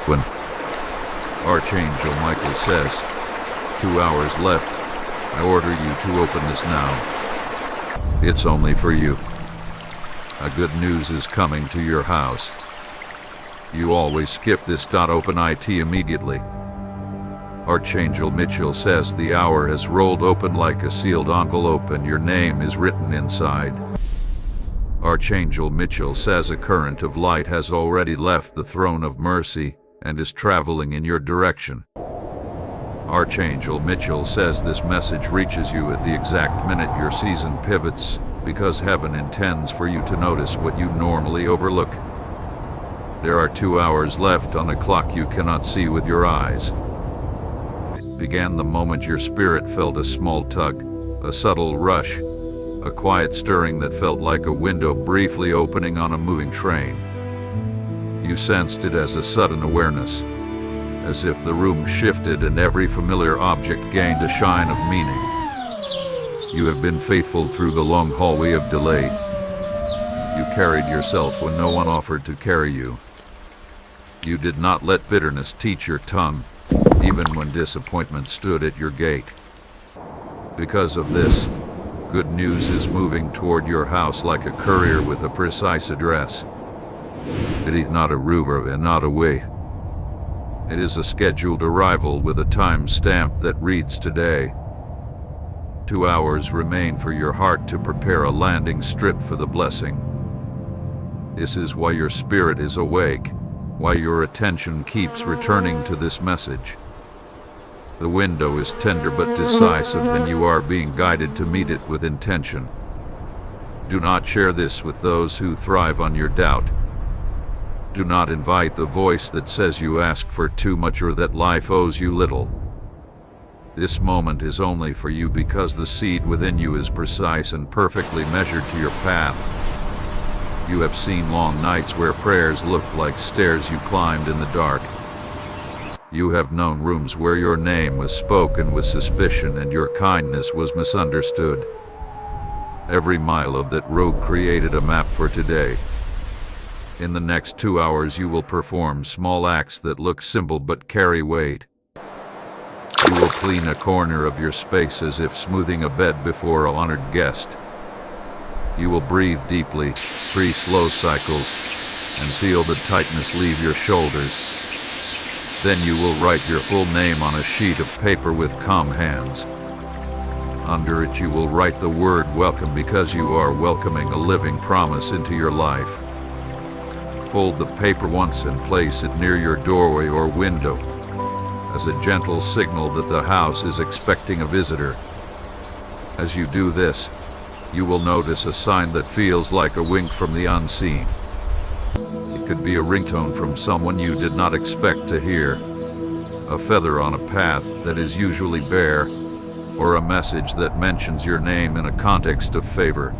When Archangel Michael says, 2 hours left, I order you to open this now. It's only for you. A good news is coming to your house. You always skip this.open it immediately. Archangel Mitchell says the hour has rolled open like a sealed envelope and your name is written inside. Archangel Mitchell says a current of light has already left the throne of mercy and is traveling in your direction. Archangel Mitchell says this message reaches you at the exact minute your season pivots, because heaven intends for you to notice what you normally overlook. There are 2 hours left on a clock you cannot see with your eyes. It began the moment your spirit felt a small tug, a subtle rush, a quiet stirring that felt like a window briefly opening on a moving train. You sensed it as a sudden awareness, as if the room shifted and every familiar object gained a shine of meaning. You have been faithful through the long hallway of delay. You carried yourself when no one offered to carry you. You did not let bitterness teach your tongue, even when disappointment stood at your gate. Because of this, good news is moving toward your house like a courier with a precise address. It is not a rumor and not a way. It is a scheduled arrival with a time stamp that reads today. 2 hours remain for your heart to prepare a landing strip for the blessing. This is why your spirit is awake, why your attention keeps returning to this message. The window is tender but decisive, and you are being guided to meet it with intention. Do not share this with those who thrive on your doubt. Do not invite the voice that says you ask for too much or that life owes you little. This moment is only for you because the seed within you is precise and perfectly measured to your path. You have seen long nights where prayers looked like stairs you climbed in the dark. You have known rooms where your name was spoken with suspicion and your kindness was misunderstood. Every mile of that road created a map for today. In the next 2 hours you will perform small acts that look simple but carry weight. You will clean a corner of your space as if smoothing a bed before an honored guest. You will breathe deeply, 3 slow cycles, and feel the tightness leave your shoulders. Then you will write your full name on a sheet of paper with calm hands. Under it you will write the word welcome, because you are welcoming a living promise into your life. Fold the paper once and place it near your doorway or window, as a gentle signal that the house is expecting a visitor. As you do this, you will notice a sign that feels like a wink from the unseen. It could be a ringtone from someone you did not expect to hear, a feather on a path that is usually bare, or a message that mentions your name in a context of favor.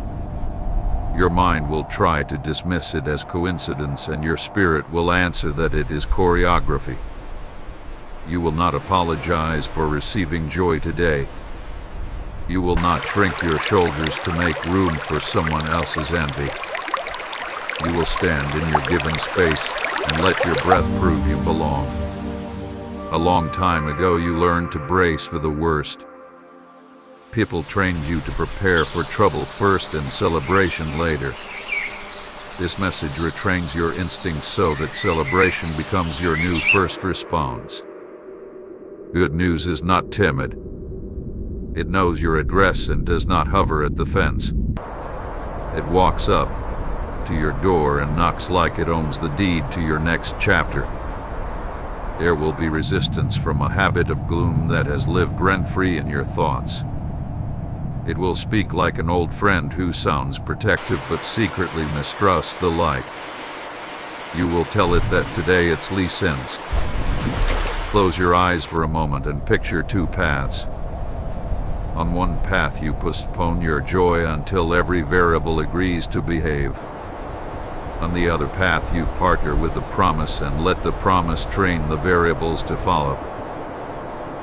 Your mind will try to dismiss it as coincidence, and your spirit will answer that it is choreography. You will not apologize for receiving joy today. You will not shrink your shoulders to make room for someone else's envy. You will stand in your given space and let your breath prove you belong. A long time ago you learned to brace for the worst. People trained you to prepare for trouble first and celebration later. This message retrains your instincts so that celebration becomes your new first response. Good news is not timid. It knows your address and does not hover at the fence. It walks up to your door and knocks like it owns the deed to your next chapter. There will be resistance from a habit of gloom that has lived rent-free in your thoughts. It will speak like an old friend who sounds protective but secretly mistrusts the light. You will tell it that today its lease ends. Close your eyes for a moment and picture 2 paths. On one path you postpone your joy until every variable agrees to behave. On the other path you partner with the promise and let the promise train the variables to follow.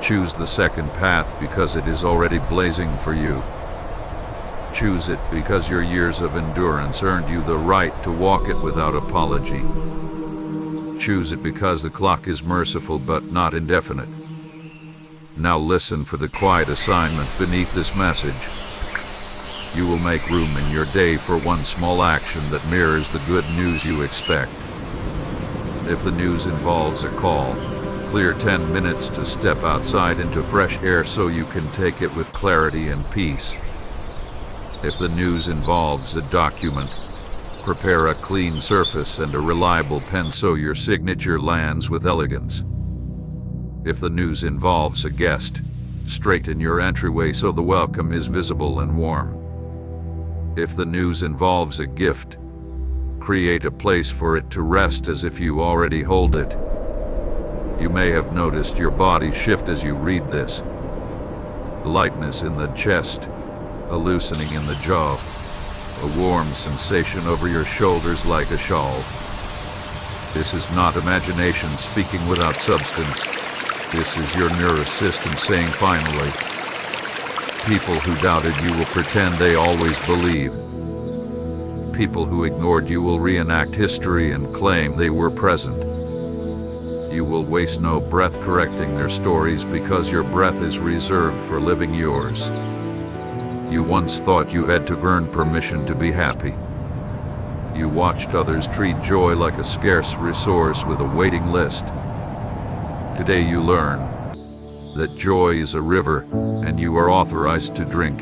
Choose the second path because it is already blazing for you. Choose it because your years of endurance earned you the right to walk it without apology. choose it because the clock is merciful but not indefinite. Now listen for the quiet assignment beneath this message. You will make room in your day for one small action that mirrors the good news you expect. If the news involves a call, clear 10 minutes to step outside into fresh air so you can take it with clarity and peace. If the news involves a document, prepare a clean surface and a reliable pen so your signature lands with elegance. If the news involves a guest, straighten your entryway so the welcome is visible and warm. If the news involves a gift, create a place for it to rest as if you already hold it. You may have noticed your body shift as you read this. Lightness in the chest, a loosening in the jaw, a warm sensation over your shoulders like a shawl. This is not imagination speaking without substance. This is your nervous system saying finally. People who doubted you will pretend they always believe. People who ignored you will reenact history and claim they were present. You will waste no breath correcting their stories because your breath is reserved for living yours. You once thought you had to earn permission to be happy. You watched others treat joy like a scarce resource with a waiting list. Today you learn that joy is a river and you are authorized to drink.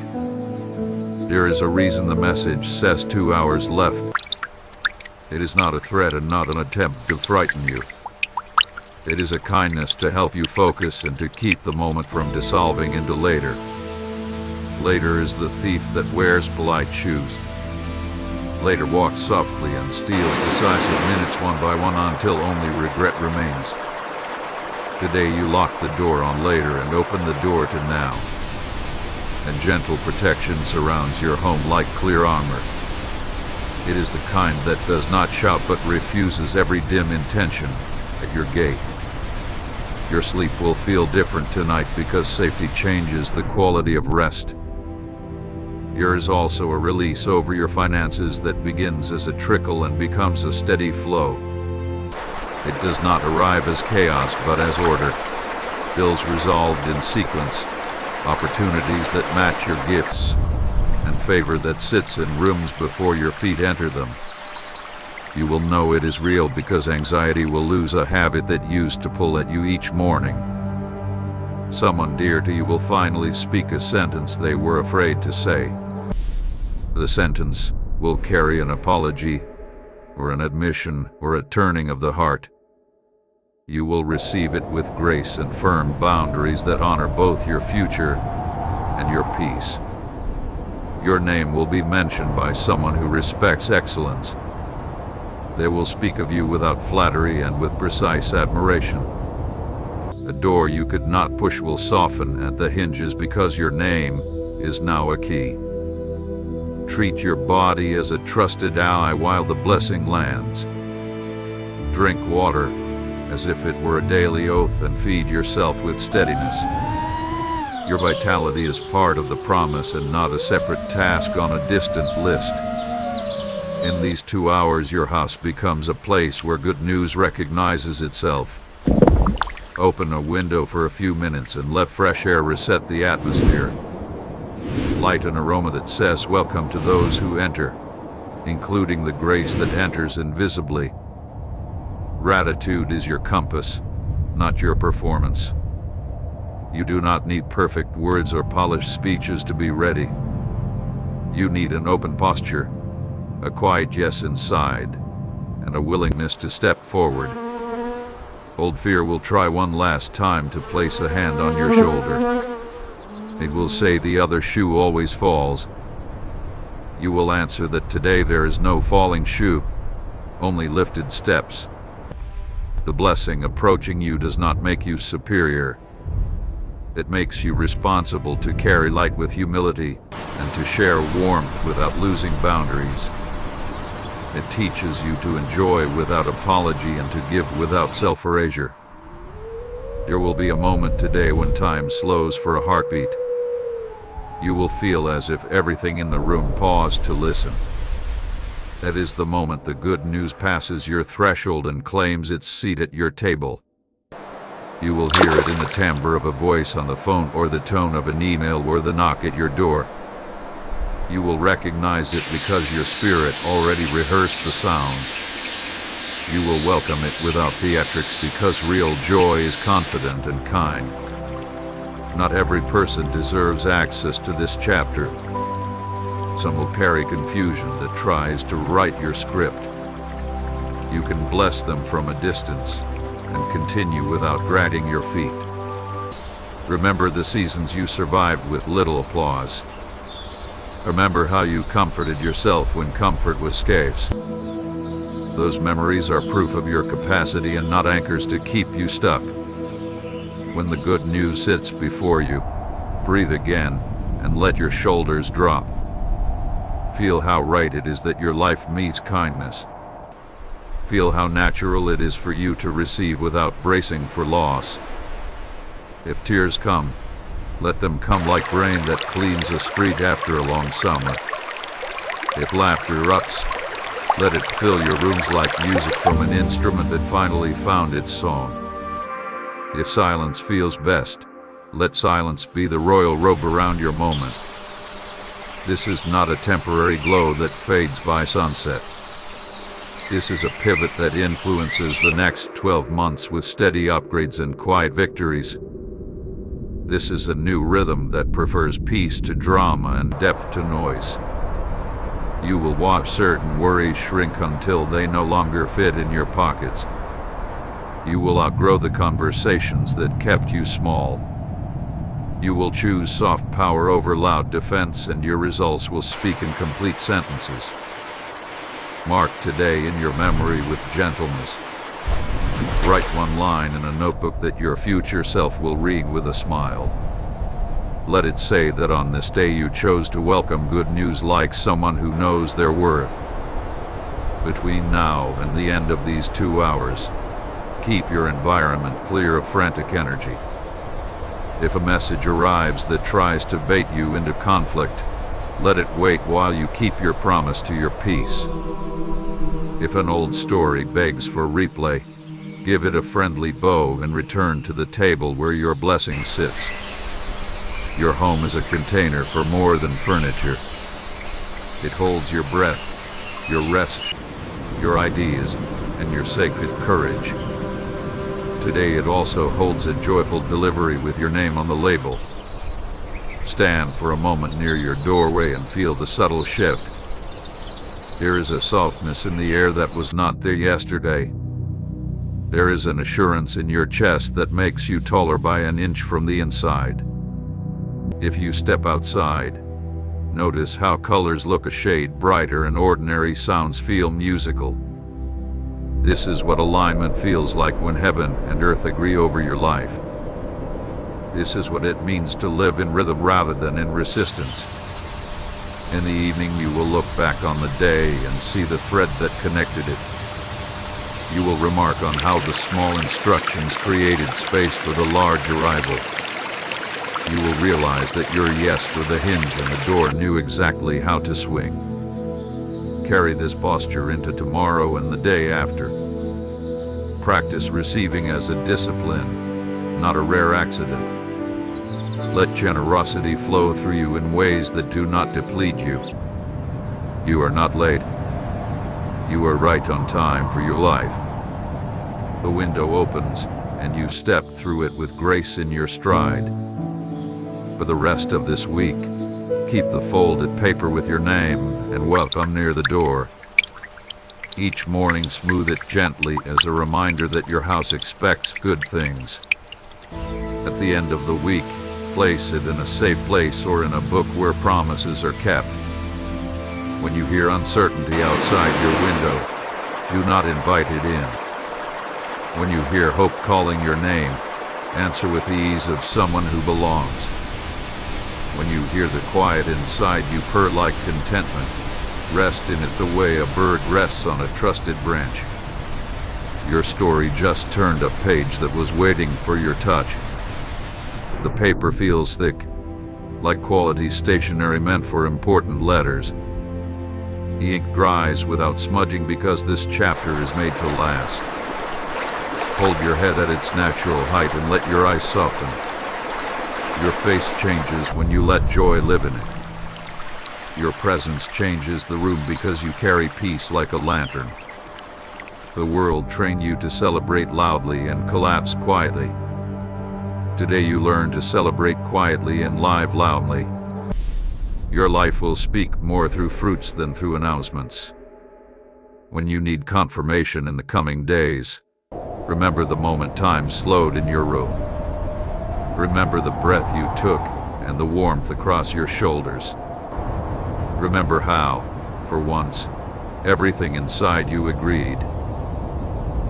There is a reason the message says 2 hours left. It is not a threat and not an attempt to frighten you. It is a kindness to help you focus and to keep the moment from dissolving into later. Later is the thief that wears polite shoes. Later walks softly and steals decisive minutes one by one until only regret remains. Today you lock the door on later and open the door to now. And gentle protection surrounds your home like clear armor. It is the kind that does not shout but refuses every dim intention at your gate. Your sleep will feel different tonight because safety changes the quality of rest. There is also a release over your finances that begins as a trickle and becomes a steady flow. It does not arrive as chaos but as order. Bills resolved in sequence, opportunities that match your gifts, and favor that sits in rooms before your feet enter them. You will know it is real because anxiety will lose a habit that used to pull at you each morning. Someone dear to you will finally speak a sentence they were afraid to say. The sentence will carry an apology, or an admission, or a turning of the heart. You will receive it with grace and firm boundaries that honor both your future and your peace. Your name will be mentioned by someone who respects excellence. They will speak of you without flattery and with precise admiration. A door you could not push will soften at the hinges because your name is now a key. Treat your body as a trusted ally while the blessing lands. Drink water as if it were a daily oath and feed yourself with steadiness. Your vitality is part of the promise and not a separate task on a distant list. In these 2 hours, your house becomes a place where good news recognizes itself. Open a window for a few minutes and let fresh air reset the atmosphere. Light an aroma that says welcome to those who enter, including the grace that enters invisibly. Gratitude is your compass, not your performance. You do not need perfect words or polished speeches to be ready. You need an open posture, a quiet yes inside, and a willingness to step forward. Old fear will try one last time to place a hand on your shoulder. It will say the other shoe always falls. You will answer that today there is no falling shoe, only lifted steps. The blessing approaching you does not make you superior. It makes you responsible to carry light with humility and to share warmth without losing boundaries. It teaches you to enjoy without apology and to give without self-erasure. There will be a moment today when time slows for a heartbeat. You will feel as if everything in the room paused to listen. That is the moment the good news passes your threshold and claims its seat at your table. You will hear it in the timbre of a voice on the phone, or the tone of an email, or the knock at your door. You will recognize it because your spirit already rehearsed the sound. You will welcome it without theatrics because real joy is confident and kind. Not every person deserves access to this chapter. Some will carry confusion that tries to write your script. You can bless them from a distance and continue without dragging your feet. Remember the seasons you survived with little applause. Remember how you comforted yourself when comfort was scarce. Those memories are proof of your capacity and not anchors to keep you stuck. When the good news sits before you, breathe again and let your shoulders drop. Feel how right it is that your life meets kindness. Feel how natural it is for you to receive without bracing for loss. If tears come, let them come like rain that cleans a street after a long summer. If laughter erupts, let it fill your rooms like music from an instrument that finally found its song. If silence feels best, let silence be the royal robe around your moment. This is not a temporary glow that fades by sunset. This is a pivot that influences the next 12 months with steady upgrades and quiet victories. This is a new rhythm that prefers peace to drama and depth to noise. You will watch certain worries shrink until they no longer fit in your pockets. You will outgrow the conversations that kept you small. You will choose soft power over loud defense, and your results will speak in complete sentences. Mark today in your memory with gentleness. Write one line in a notebook that your future self will read with a smile. Let it say that on this day you chose to welcome good news like someone who knows their worth. Between now and the end of these 2 hours, keep your environment clear of frantic energy. If a message arrives that tries to bait you into conflict, let it wait while you keep your promise to your peace. If an old story begs for replay, give it a friendly bow and return to the table where your blessing sits. Your home is a container for more than furniture. It holds your breath, your rest, your ideas, and your sacred courage. Today it also holds a joyful delivery with your name on the label. Stand for a moment near your doorway and feel the subtle shift. There is a softness in the air that was not there yesterday. There is an assurance in your chest that makes you taller by an inch from the inside. If you step outside, notice how colors look a shade brighter and ordinary sounds feel musical. This is what alignment feels like when heaven and earth agree over your life. This is what it means to live in rhythm rather than in resistance. In the evening you will look back on the day and see the thread that connected it. You will remark on how the small instructions created space for the large arrival. You will realize that your yes with a hinge and the door knew exactly how to swing. Carry this posture into tomorrow and the day after. Practice receiving as a discipline, not a rare accident. Let generosity flow through you in ways that do not deplete you. You are not late. You are right on time for your life. The window opens, and you step through it with grace in your stride. For the rest of this week, keep the folded paper with your name and welcome near the door. Each morning smooth it gently as a reminder that your house expects good things. At the end of the week, place it in a safe place or in a book where promises are kept. When you hear uncertainty outside your window, do not invite it in. When you hear hope calling your name, answer with the ease of someone who belongs. When you hear the quiet inside you purr like contentment, rest in it the way a bird rests on a trusted branch. Your story just turned a page that was waiting for your touch. The paper feels thick, like quality stationery meant for important letters. The ink dries without smudging because this chapter is made to last. Hold your head at its natural height and let your eyes soften. Your face changes when you let joy live in it. Your presence changes the room because you carry peace like a lantern. The world trained you to celebrate loudly and collapse quietly. Today you learn to celebrate quietly and live loudly. Your life will speak more through fruits than through announcements. When you need confirmation in the coming days, remember the moment time slowed in your room. Remember the breath you took and the warmth across your shoulders. Remember how, for once, everything inside you agreed.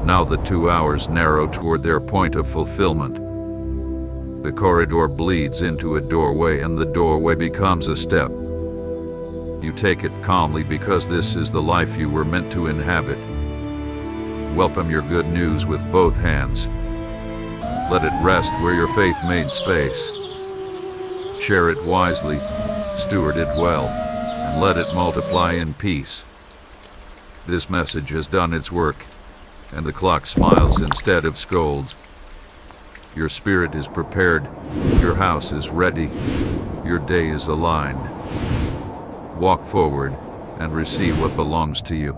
Now the 2 hours narrow toward their point of fulfillment. The corridor bleeds into a doorway and the doorway becomes a step. You take it calmly because this is the life you were meant to inhabit. Welcome your good news with both hands. Let it rest where your faith made space. Share it wisely, steward it well, and let it multiply in peace. This message has done its work, and the clock smiles instead of scolds. Your spirit is prepared, your house is ready, your day is aligned. Walk forward and receive what belongs to you.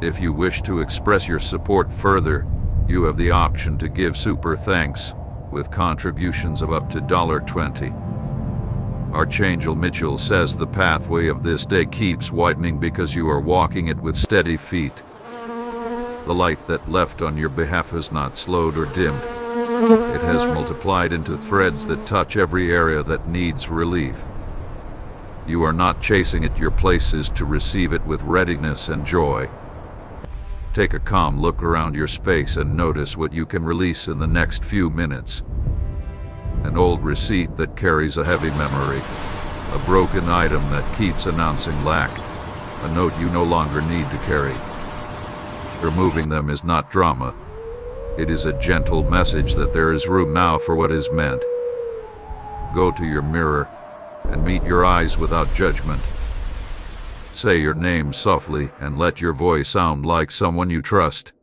If you wish to express your support further, you have the option to give super thanks with contributions of up to $20. Archangel Mitchell says the pathway of this day keeps widening because you are walking it with steady feet. The light that left on your behalf has not slowed or dimmed. It has multiplied into threads that touch every area that needs relief. You are not chasing it, your place is to receive it with readiness and joy. Take a calm look around your space and notice what you can release in the next few minutes. An old receipt that carries a heavy memory, a broken item that keeps announcing lack, a note you no longer need to carry. Removing them is not drama. It is a gentle message that there is room now for what is meant. Go to your mirror and meet your eyes without judgment. Say your name softly and let your voice sound like someone you trust.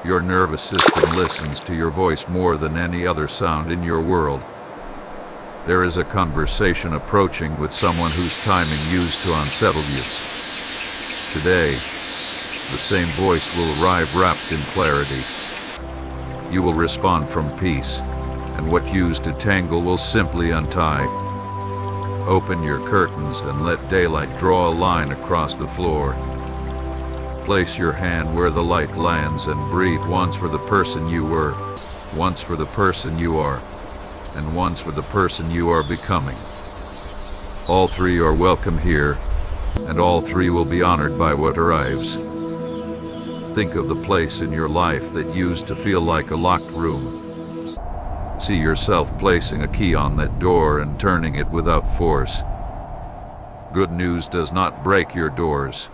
Your nervous system listens to your voice more than any other sound in your world. There is a conversation approaching with someone whose timing used to unsettle you. Today, the same voice will arrive wrapped in clarity. You will respond from peace, and what used to tangle will simply untie. Open your curtains and let daylight draw a line across the floor. Place your hand where the light lands and breathe once for the person you were, once for the person you are, and once for the person you are becoming. All three are welcome here, and all three will be honored by what arrives. Think of the place in your life that used to feel like a locked room. See yourself placing a key on that door and turning it without force. Good news does not break your doors.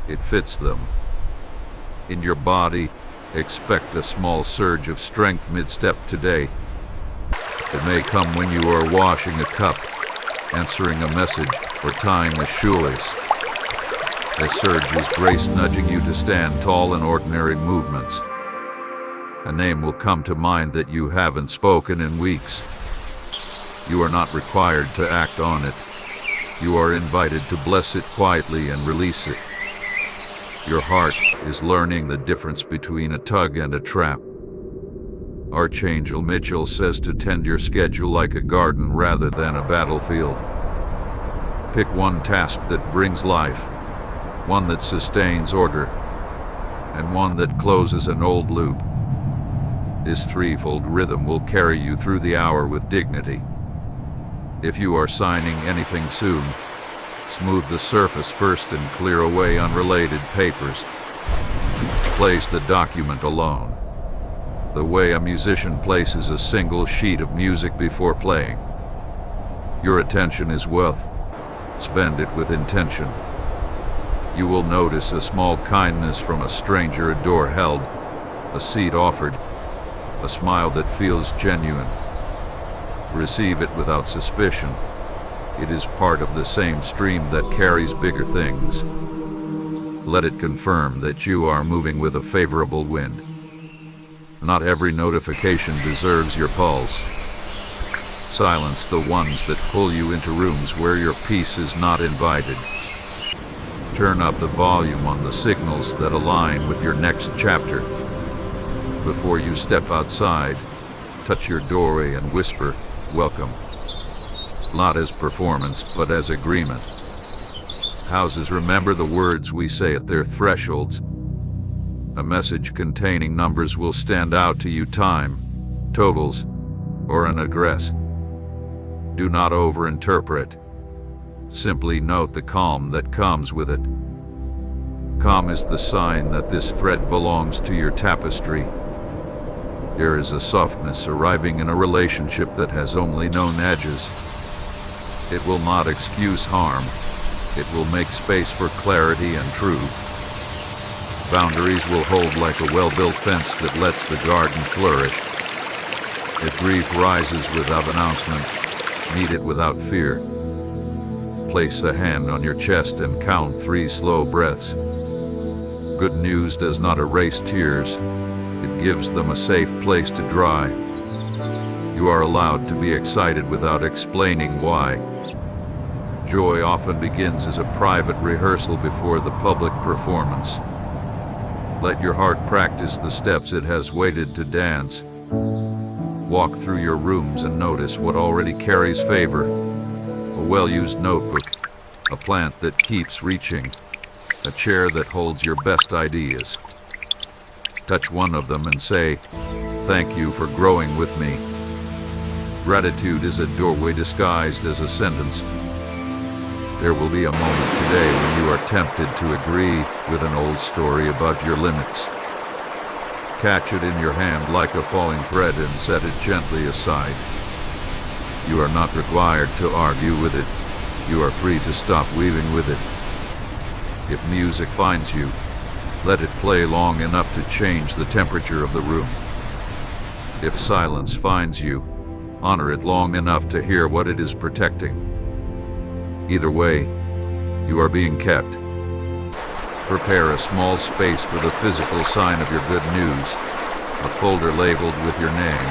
It fits them. In your body, expect a small surge of strength mid-step today. It may come when you are washing a cup, answering a message, or tying a shoelace. A surge is grace nudging you to stand tall in ordinary movements. A name will come to mind that you haven't spoken in weeks. You are not required to act on it. You are invited to bless it quietly and release it. Your heart is learning the difference between a tug and a trap. Archangel Mitchell says to tend your schedule like a garden rather than a battlefield. Pick one task that brings life, one that sustains order, and one that closes an old loop. This threefold rhythm will carry you through the hour with dignity. If you are signing anything soon, smooth the surface first and clear away unrelated papers. Place the document alone, the way a musician places a single sheet of music before playing. Your attention is wealth. Spend it with intention. You will notice a small kindness from a stranger, a door held, a seat offered, a smile that feels genuine. Receive it without suspicion. It is part of the same stream that carries bigger things. Let it confirm that you are moving with a favorable wind. Not every notification deserves your pulse. Silence the ones that pull you into rooms where your peace is not invited. Turn up the volume on the signals that align with your next chapter. Before you step outside, touch your doorway and whisper, "Welcome." Not as performance, but as agreement. Houses remember the words we say at their thresholds. A message containing numbers will stand out to you: time, totals, or an address. Do not overinterpret. Simply note the calm that comes with it. Calm is the sign that this thread belongs to your tapestry. There is a softness arriving in a relationship that has only known edges. It will not excuse harm. It will make space for clarity and truth. Boundaries will hold like a well-built fence that lets the garden flourish. If grief rises without announcement, meet it without fear. Place a hand on your chest and count 3 slow breaths. Good news does not erase tears. It gives them a safe place to dry. You are allowed to be excited without explaining why. Joy often begins as a private rehearsal before the public performance. Let your heart practice the steps it has waited to dance. Walk through your rooms and notice what already carries favor. A well-used notebook, a plant that keeps reaching, a chair that holds your best ideas. Touch one of them and say, "Thank you for growing with me." Gratitude is a doorway disguised as a sentence. There will be a moment today when you are tempted to agree with an old story about your limits. Catch it in your hand like a falling thread and set it gently aside. You are not required to argue with it. You are free to stop weaving with it. If music finds you, let it play long enough to change the temperature of the room. If silence finds you, honor it long enough to hear what it is protecting. Either way, you are being kept. Prepare a small space for the physical sign of your good news, a folder labeled with your name,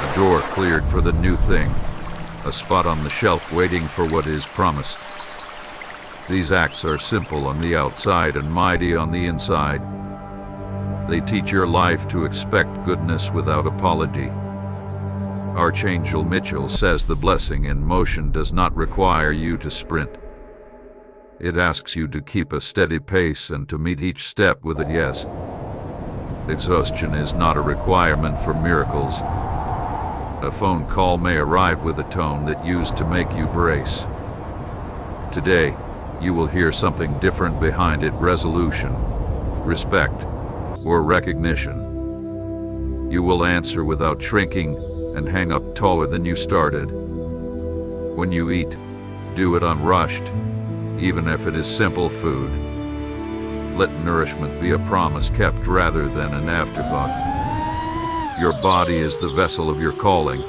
a door cleared for the new thing, a spot on the shelf waiting for what is promised. These acts are simple on the outside and mighty on the inside. They teach your life to expect goodness without apology. Archangel Mitchell says the blessing in motion does not require you to sprint. It asks you to keep a steady pace and to meet each step with a yes. Exhaustion is not a requirement for miracles. A phone call may arrive with a tone that used to make you brace. Today, you will hear something different behind it: resolution, respect, or recognition. You will answer without shrinking and hang up taller than you started. When you eat, do it unrushed, even if it is simple food. Let nourishment be a promise kept rather than an afterthought. Your body is the vessel of your calling.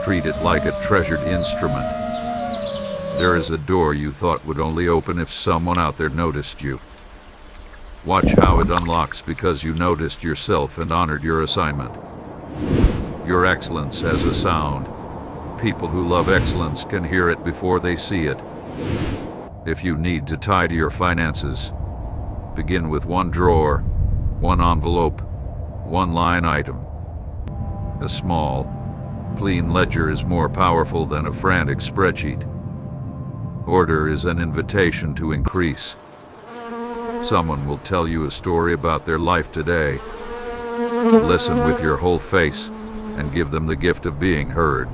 Treat it like a treasured instrument. There is a door you thought would only open if someone out there noticed you. Watch how it unlocks because you noticed yourself and honored your assignment. Your excellence has a sound. People who love excellence can hear it before they see it. If you need to tidy your finances, begin with one drawer, one envelope, one line item. A small, clean ledger is more powerful than a frantic spreadsheet. Order is an invitation to increase. Someone will tell you a story about their life today. Listen with your whole face and give them the gift of being heard.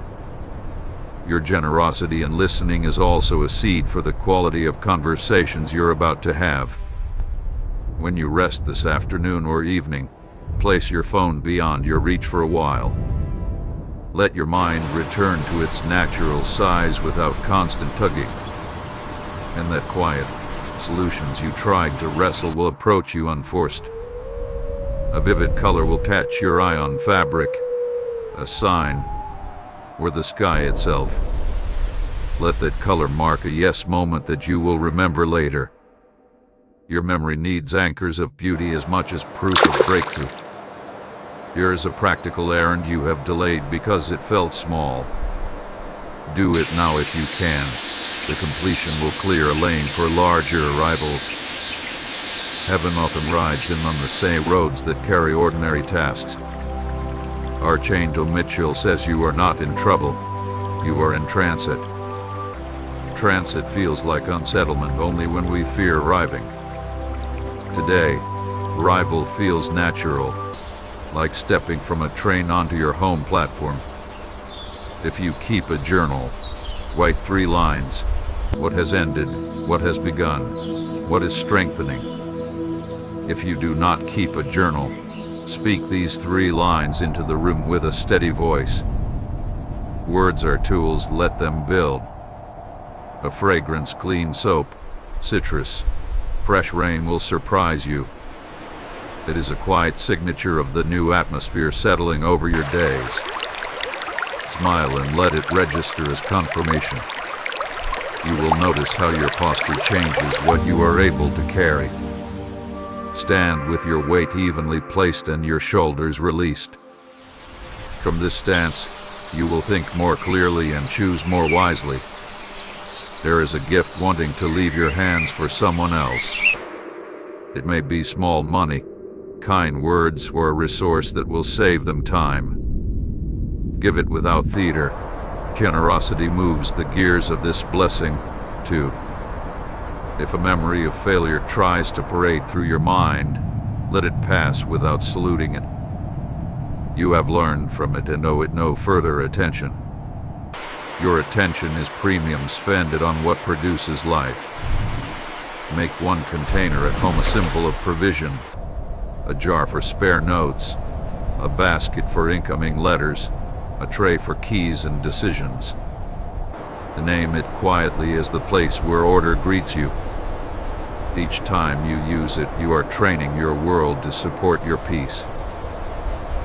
Your generosity in listening is also a seed for the quality of conversations you're about to have. When you rest this afternoon or evening, place your phone beyond your reach for a while. Let your mind return to its natural size without constant tugging. And that quiet, solutions you tried to wrestle will approach you unforced. A vivid color will catch your eye on fabric, a sign, or the sky itself. Let that color mark a yes moment that you will remember later. Your memory needs anchors of beauty as much as proof of breakthrough. Here is a practical errand you have delayed because it felt small. Do it now if you can. The completion will clear a lane for larger arrivals. Heaven often rides in on the same roads that carry ordinary tasks. Archangel Mitchell says you are not in trouble. You are in transit. Transit feels like unsettlement only when we fear arriving. Today, arrival feels natural, like stepping from a train onto your home platform. If you keep a journal, write 3 lines. What has ended, what has begun, what is strengthening. If you do not keep a journal, speak these 3 lines into the room with a steady voice. Words are tools, let them build. A fragrance, clean soap, citrus, fresh rain will surprise you. It is a quiet signature of the new atmosphere settling over your days. Smile and let it register as confirmation. You will notice how your posture changes what you are able to carry. Stand with your weight evenly placed and your shoulders released. From this stance, you will think more clearly and choose more wisely. There is a gift wanting to leave your hands for someone else. It may be small money, kind words, or a resource that will save them time. Give it without theater. Generosity moves the gears of this blessing, too. If a memory of failure tries to parade through your mind, let it pass without saluting it. You have learned from it and owe it no further attention. Your attention is premium, spend it on what produces life. Make one container at home a symbol of provision, a jar for spare notes, a basket for incoming letters, a tray for keys and decisions. Name it quietly as the place where order greets you. Each time you use it, you are training your world to support your peace.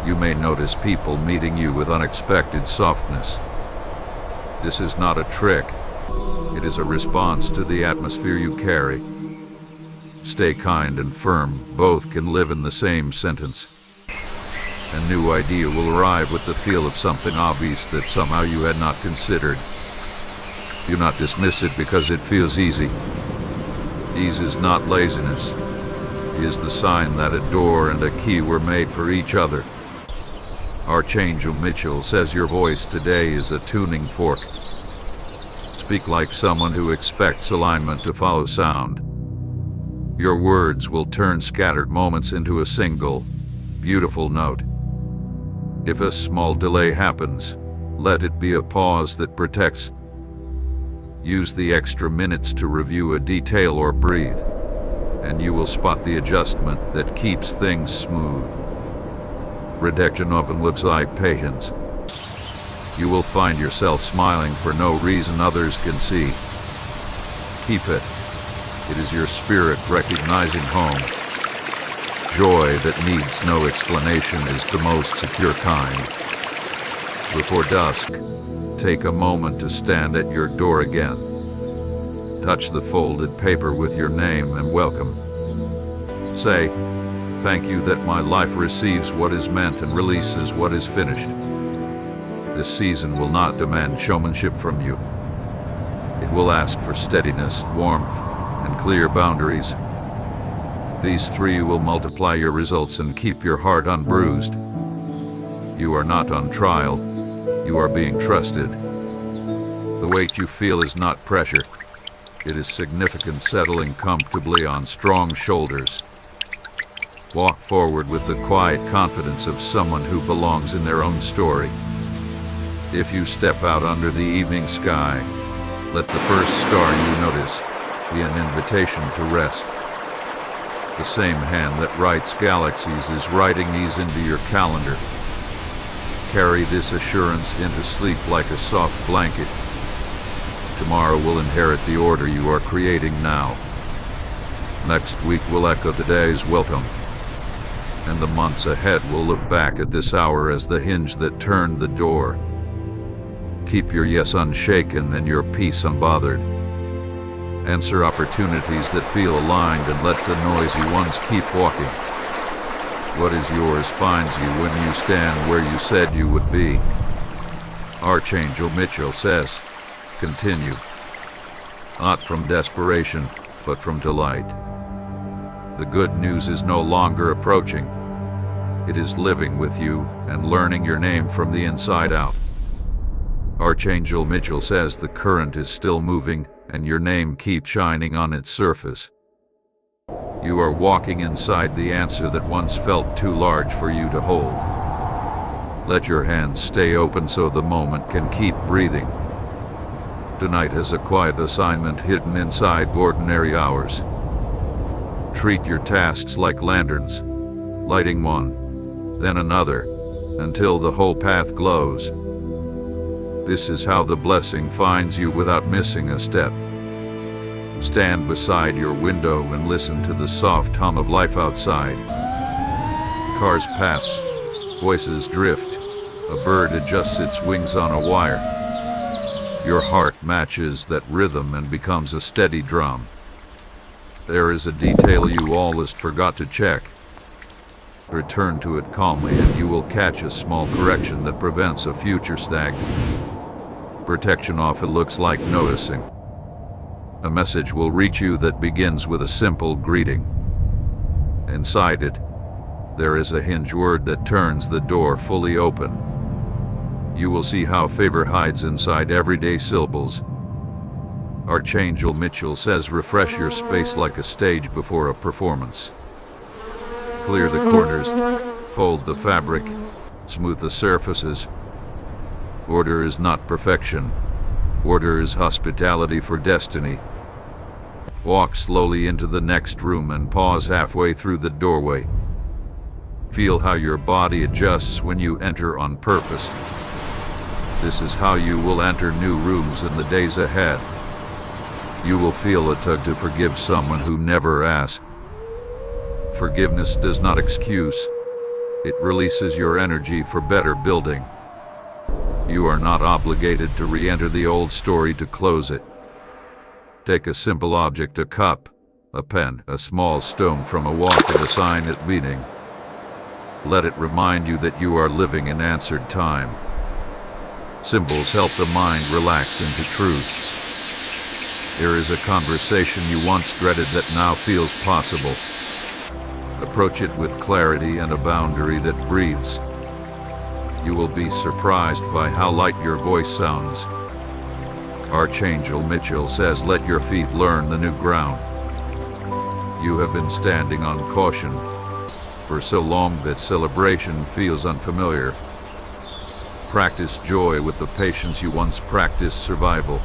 You may notice people meeting you with unexpected softness. This is not a trick. It is a response to the atmosphere you carry. Stay kind and firm. Both can live in the same sentence. A new idea will arrive with the feel of something obvious that somehow you had not considered. Do not dismiss it because it feels easy. Ease is not laziness. It is the sign that a door and a key were made for each other. Archangel Mitchell says your voice today is a tuning fork. Speak like someone who expects alignment to follow sound. Your words will turn scattered moments into a single, beautiful note. If a small delay happens, let it be a pause that protects. Use the extra minutes to review a detail or breathe, and you will spot the adjustment that keeps things smooth. Rejection often looks like patience. You will find yourself smiling for no reason others can see. Keep it. It is your spirit recognizing home. Joy that needs no explanation is the most secure kind. Before dusk, take a moment to stand at your door again. Touch the folded paper with your name and welcome. Say, thank you that my life receives what is meant and releases what is finished. This season will not demand showmanship from you. It will ask for steadiness, warmth, and clear boundaries. These 3 will multiply your results and keep your heart unbruised. You are not on trial. You are being trusted. The weight you feel is not pressure. It is significant settling comfortably on strong shoulders. Walk forward with the quiet confidence of someone who belongs in their own story. If you step out under the evening sky, let the first star you notice be an invitation to rest. The same hand that writes galaxies is writing these into your calendar. Carry this assurance into sleep like a soft blanket. Tomorrow will inherit the order you are creating now. Next week will echo today's welcome. And the months ahead will look back at this hour as the hinge that turned the door. Keep your yes unshaken and your peace unbothered. Answer opportunities that feel aligned and let the noisy ones keep walking. What is yours finds you when you stand where you said you would be. Archangel Mitchell says, continue. Not from desperation, but from delight. The good news is no longer approaching. It is living with you and learning your name from the inside out. Archangel Mitchell says the current is still moving and your name keeps shining on its surface. You are walking inside the answer that once felt too large for you to hold. Let your hands stay open so the moment can keep breathing. Tonight has a quiet assignment hidden inside ordinary hours. Treat your tasks like lanterns, lighting one, then another, until the whole path glows. This is how the blessing finds you without missing a step. Stand beside your window and listen to the soft hum of life outside. Cars pass, voices drift, a bird adjusts its wings on a wire. Your heart matches that rhythm and becomes a steady drum. There is a detail you almost forgot to check. Return to it calmly and you will catch a small correction that prevents a future snag. Protection often looks like noticing. A message will reach you that begins with a simple greeting. Inside it, there is a hinge word that turns the door fully open. You will see how favor hides inside everyday syllables. Archangel Mitchell says refresh your space like a stage before a performance. Clear the corners, fold the fabric, smooth the surfaces. Order is not perfection. Order is hospitality for destiny. Walk slowly into the next room and pause halfway through the doorway. Feel how your body adjusts when you enter on purpose. This is how you will enter new rooms in the days ahead. You will feel a tug to forgive someone who never asked. Forgiveness does not excuse. It releases your energy for better building. You are not obligated to re-enter the old story to close it. Take a simple object, a cup, a pen, a small stone from a walk and assign it meaning. Let it remind you that you are living in answered time. Symbols help the mind relax into truth. There is a conversation you once dreaded that now feels possible. Approach it with clarity and a boundary that breathes. You will be surprised by how light your voice sounds. Archangel Mitchell says, let your feet learn the new ground. You have been standing on caution for so long that celebration feels unfamiliar. Practice joy with the patience you once practiced survival.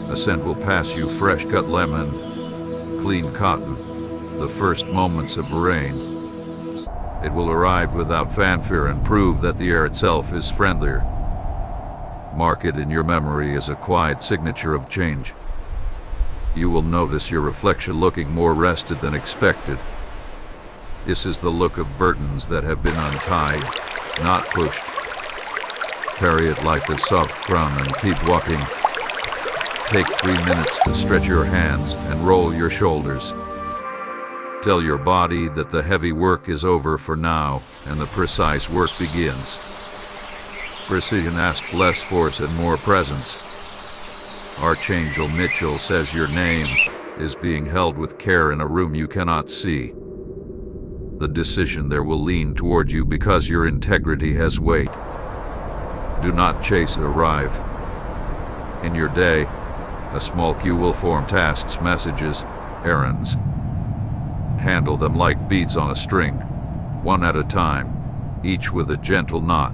A scent will pass you, fresh-cut lemon, clean cotton, the first moments of rain. It will arrive without fanfare and prove that the air itself is friendlier. Mark it in your memory as a quiet signature of change. You will notice your reflection looking more rested than expected. This is the look of burdens that have been untied, not pushed. Carry it like a soft crown and keep walking. Take 3 minutes to stretch your hands and roll your shoulders. Tell your body that the heavy work is over for now and the precise work begins. Precision asks less force and more presence. Archangel Mitchell says your name is being held with care in a room you cannot see. The decision there will lean toward you because your integrity has weight. Do not chase it, arrive. In your day, a small queue will form tasks, messages, errands. Handle them like beads on a string, one at a time, each with a gentle knot.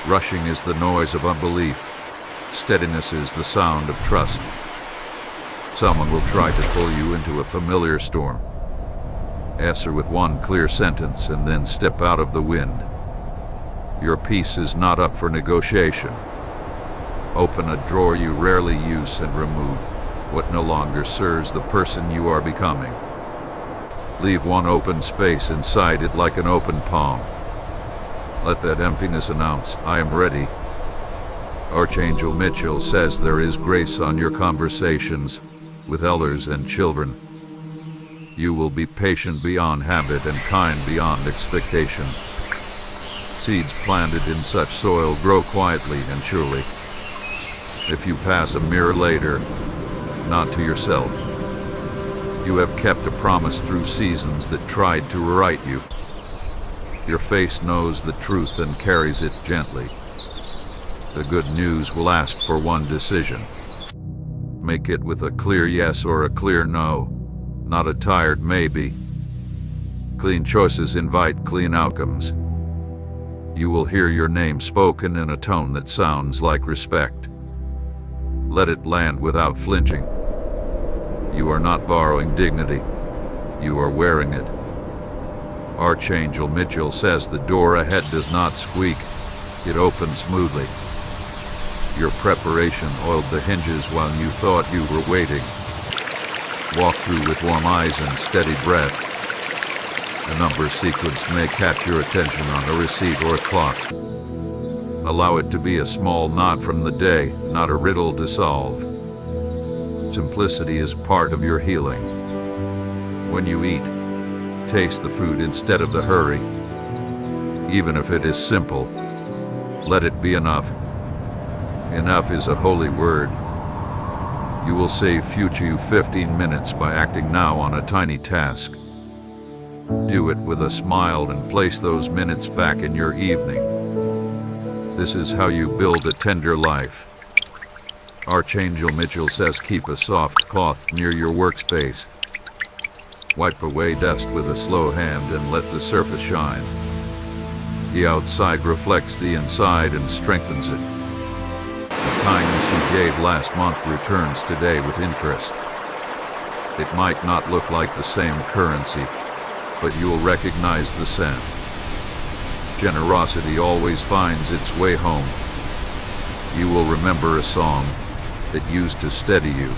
Rushing is the noise of unbelief. Steadiness is the sound of trust. Someone will try to pull you into a familiar storm. Answer with one clear sentence and then step out of the wind. Your peace is not up for negotiation. Open a drawer you rarely use and remove what no longer serves the person you are becoming. Leave one open space inside it like an open palm. Let that emptiness announce, I am ready. Archangel Mitchell says there is grace on your conversations with elders and children. You will be patient beyond habit and kind beyond expectation. Seeds planted in such soil grow quietly and surely. If you pass a mirror later, not to yourself. You have kept a promise through seasons that tried to rewrite you. Your face knows the truth and carries it gently. The good news will ask for one decision. Make it with a clear yes or a clear no, not a tired maybe. Clean choices invite clean outcomes. You will hear your name spoken in a tone that sounds like respect. Let it land without flinching. You are not borrowing dignity. You are wearing it. Archangel Mitchell says the door ahead does not squeak. It opens smoothly. Your preparation oiled the hinges while you thought you were waiting. Walk through with warm eyes and steady breath. A number sequence may catch your attention on a receipt or clock. Allow it to be a small nod from the day, not a riddle to solve. Simplicity is part of your healing. When you eat, taste the food instead of the hurry. Even if it is simple, let it be enough. Enough is a holy word. You will save future you 15 minutes by acting now on a tiny task. Do it with a smile and place those minutes back in your evening. This is how you build a tender life. Archangel Mitchell says keep a soft cloth near your workspace. Wipe away dust with a slow hand and let the surface shine. The outside reflects the inside and strengthens it. The kindness you gave last month returns today with interest. It might not look like the same currency, but you will recognize the scent. Generosity always finds its way home. You will remember a song that used to steady you.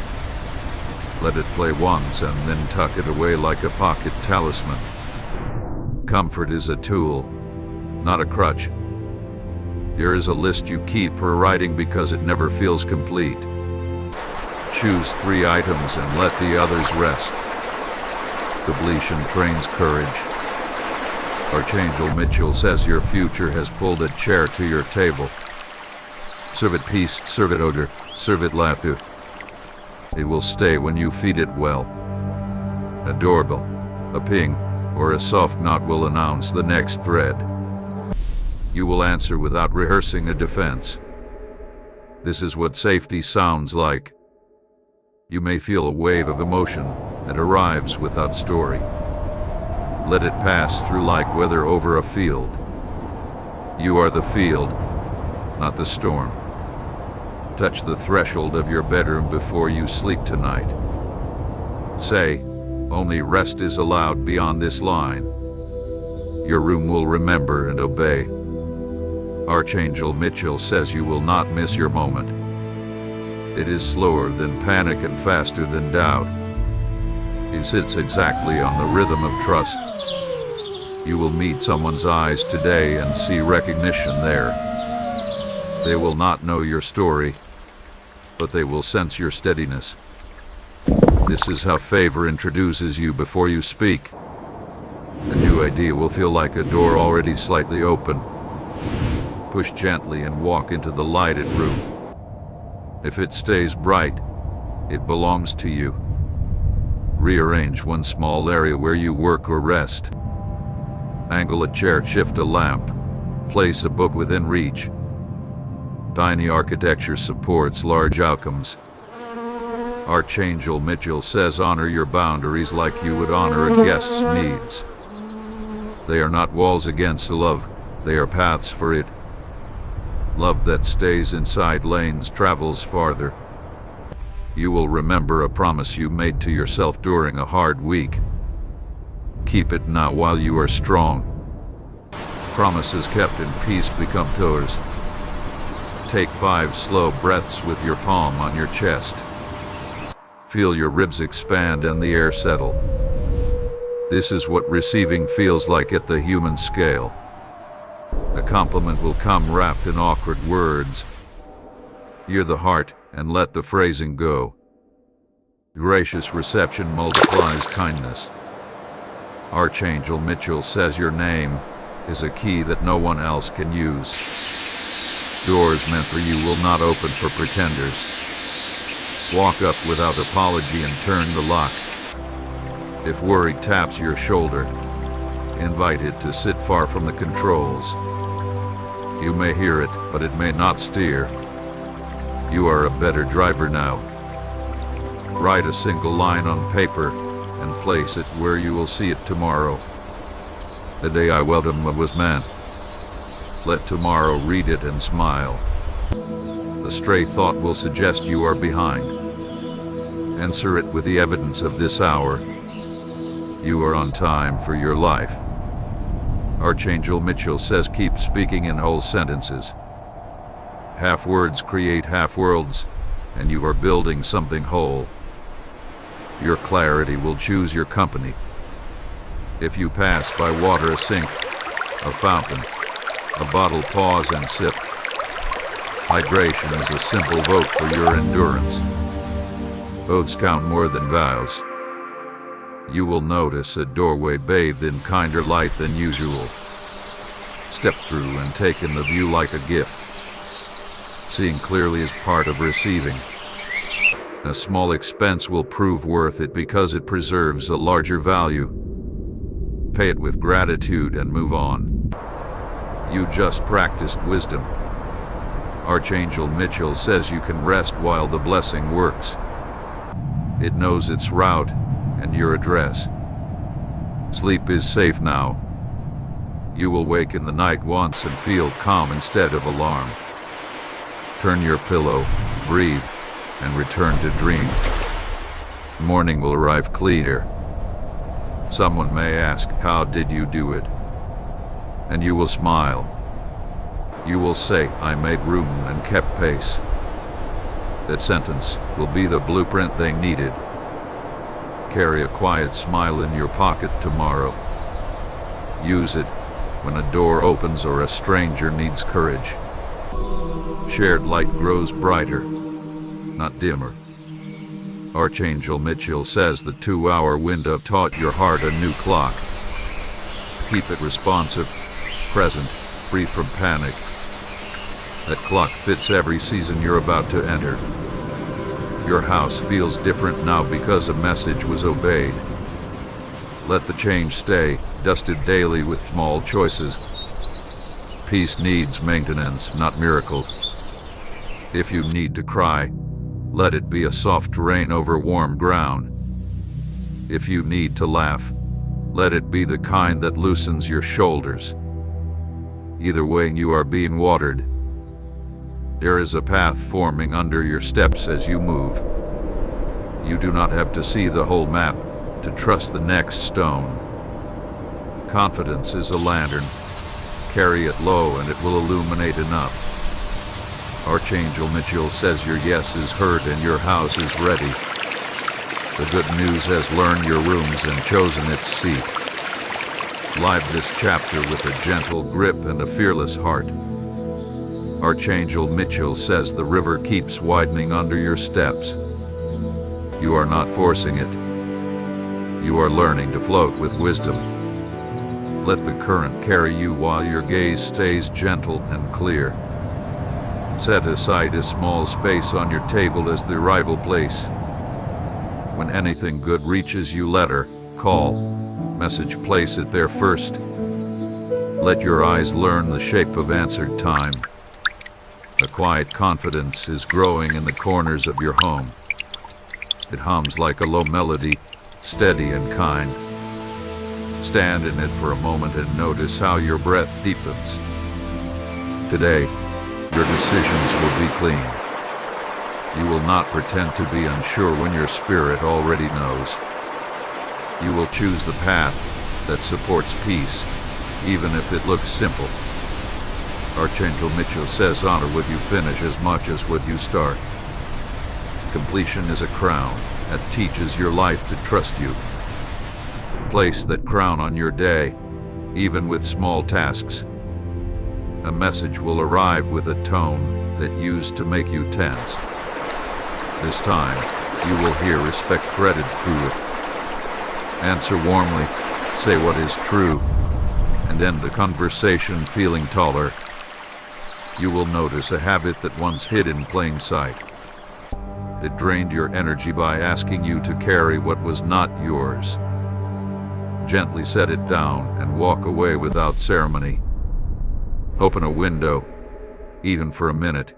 Let it play once and then tuck it away like a pocket talisman. Comfort is a tool, not a crutch. Here is a list you keep for writing because it never feels complete. Choose 3 items and let the others rest. Completion trains courage. Archangel Mitchell says your future has pulled a chair to your table. Serve it peace, serve it odor, serve it laughter. It will stay when you feed it well. A doorbell, a ping, or a soft knock will announce the next thread. You will answer without rehearsing a defense. This is what safety sounds like. You may feel a wave of emotion that arrives without story. Let it pass through like weather over a field. You are the field, not the storm. Touch the threshold of your bedroom before you sleep tonight. Say, only rest is allowed beyond this line. Your room will remember and obey. Archangel Mitchell says you will not miss your moment. It is slower than panic and faster than doubt. It sits exactly on the rhythm of trust. You will meet someone's eyes today and see recognition there. They will not know your story, but they will sense your steadiness. This is how favor introduces you before you speak. A new idea will feel like a door already slightly open. Push gently and walk into the lighted room. If it stays bright, it belongs to you. Rearrange one small area where you work or rest. Angle a chair, shift a lamp. Place a book within reach. Tiny architecture supports large outcomes. Archangel Mitchell says honor your boundaries like you would honor a guest's needs. They are not walls against love, they are paths for it. Love that stays inside lanes travels farther. You will remember a promise you made to yourself during a hard week. Keep it now while you are strong. Promises kept in peace become pillars. Take 5 slow breaths with your palm on your chest. Feel your ribs expand and the air settle. This is what receiving feels like at the human scale. A compliment will come wrapped in awkward words. Hear the heart and let the phrasing go. Gracious reception multiplies kindness. Archangel Mitchell says your name is a key that no one else can use. Doors meant for you will not open for pretenders. Walk up without apology and turn the lock. If worry taps your shoulder, invite it to sit far from the controls. You may hear it, but it may not steer. You are a better driver now. Write a single line on paper and place it where you will see it tomorrow. The day I welcome what was meant. Let tomorrow read it and smile. The stray thought will suggest you are behind. Answer it with the evidence of this hour. You are on time for your life. Archangel Mitchell says keep speaking in whole sentences. Half words create half worlds, and you are building something whole. Your clarity will choose your company. If you pass by water, a sink, a fountain, a bottle, pause and sip. Hydration is a simple vote for your endurance. Votes count more than vows. You will notice a doorway bathed in kinder light than usual. Step through and take in the view like a gift. Seeing clearly is part of receiving. A small expense will prove worth it because it preserves a larger value. Pay it with gratitude and move on. You just practiced wisdom. Archangel Mitchell says you can rest while the blessing works. It knows its route and your address. Sleep is safe now. You will wake in the night once and feel calm instead of alarm. Turn your pillow, breathe, and return to dream. Morning will arrive clear. Someone may ask, how did you do it? And you will smile. You will say, I made room and kept pace. That sentence will be the blueprint they needed. Carry a quiet smile in your pocket tomorrow. Use it when a door opens or a stranger needs courage. Shared light grows brighter, not dimmer. Archangel Mitchell says the 2-hour window taught your heart a new clock. Keep it responsive, present, free from panic. That clock fits every season you're about to enter. Your house feels different now because a message was obeyed. Let the change stay, dusted daily with small choices. Peace needs maintenance, not miracles. If you need to cry, let it be a soft rain over warm ground. If you need to laugh, let it be the kind that loosens your shoulders. Either way, you are being watered. There is a path forming under your steps as you move. You do not have to see the whole map to trust the next stone. Confidence is a lantern. Carry it low and it will illuminate enough. Archangel Mitchell says your yes is heard and your house is ready. The good news has learned your rooms and chosen its seat. Live this chapter with a gentle grip and a fearless heart. Archangel Mitchell says the river keeps widening under your steps. You are not forcing it. You are learning to float with wisdom. Let the current carry you while your gaze stays gentle and clear. Set aside a small space on your table as the arrival place. When anything good reaches you, letter, call, message, place it there first. Let your eyes learn the shape of answered time. A quiet confidence is growing in the corners of your home. It hums like a low melody, steady and kind. Stand in it for a moment and notice how your breath deepens. Today, your decisions will be clean. You will not pretend to be unsure when your spirit already knows. You will choose the path that supports peace, even if it looks simple. Archangel Mitchell says honor what you finish as much as what you start. Completion is a crown that teaches your life to trust you. Place that crown on your day, even with small tasks. A message will arrive with a tone that used to make you tense. This time, you will hear respect threaded through it. Answer warmly, say what is true, and end the conversation feeling taller. You will notice a habit that once hid in plain sight. It drained your energy by asking you to carry what was not yours. Gently set it down and walk away without ceremony. Open a window, even for a minute,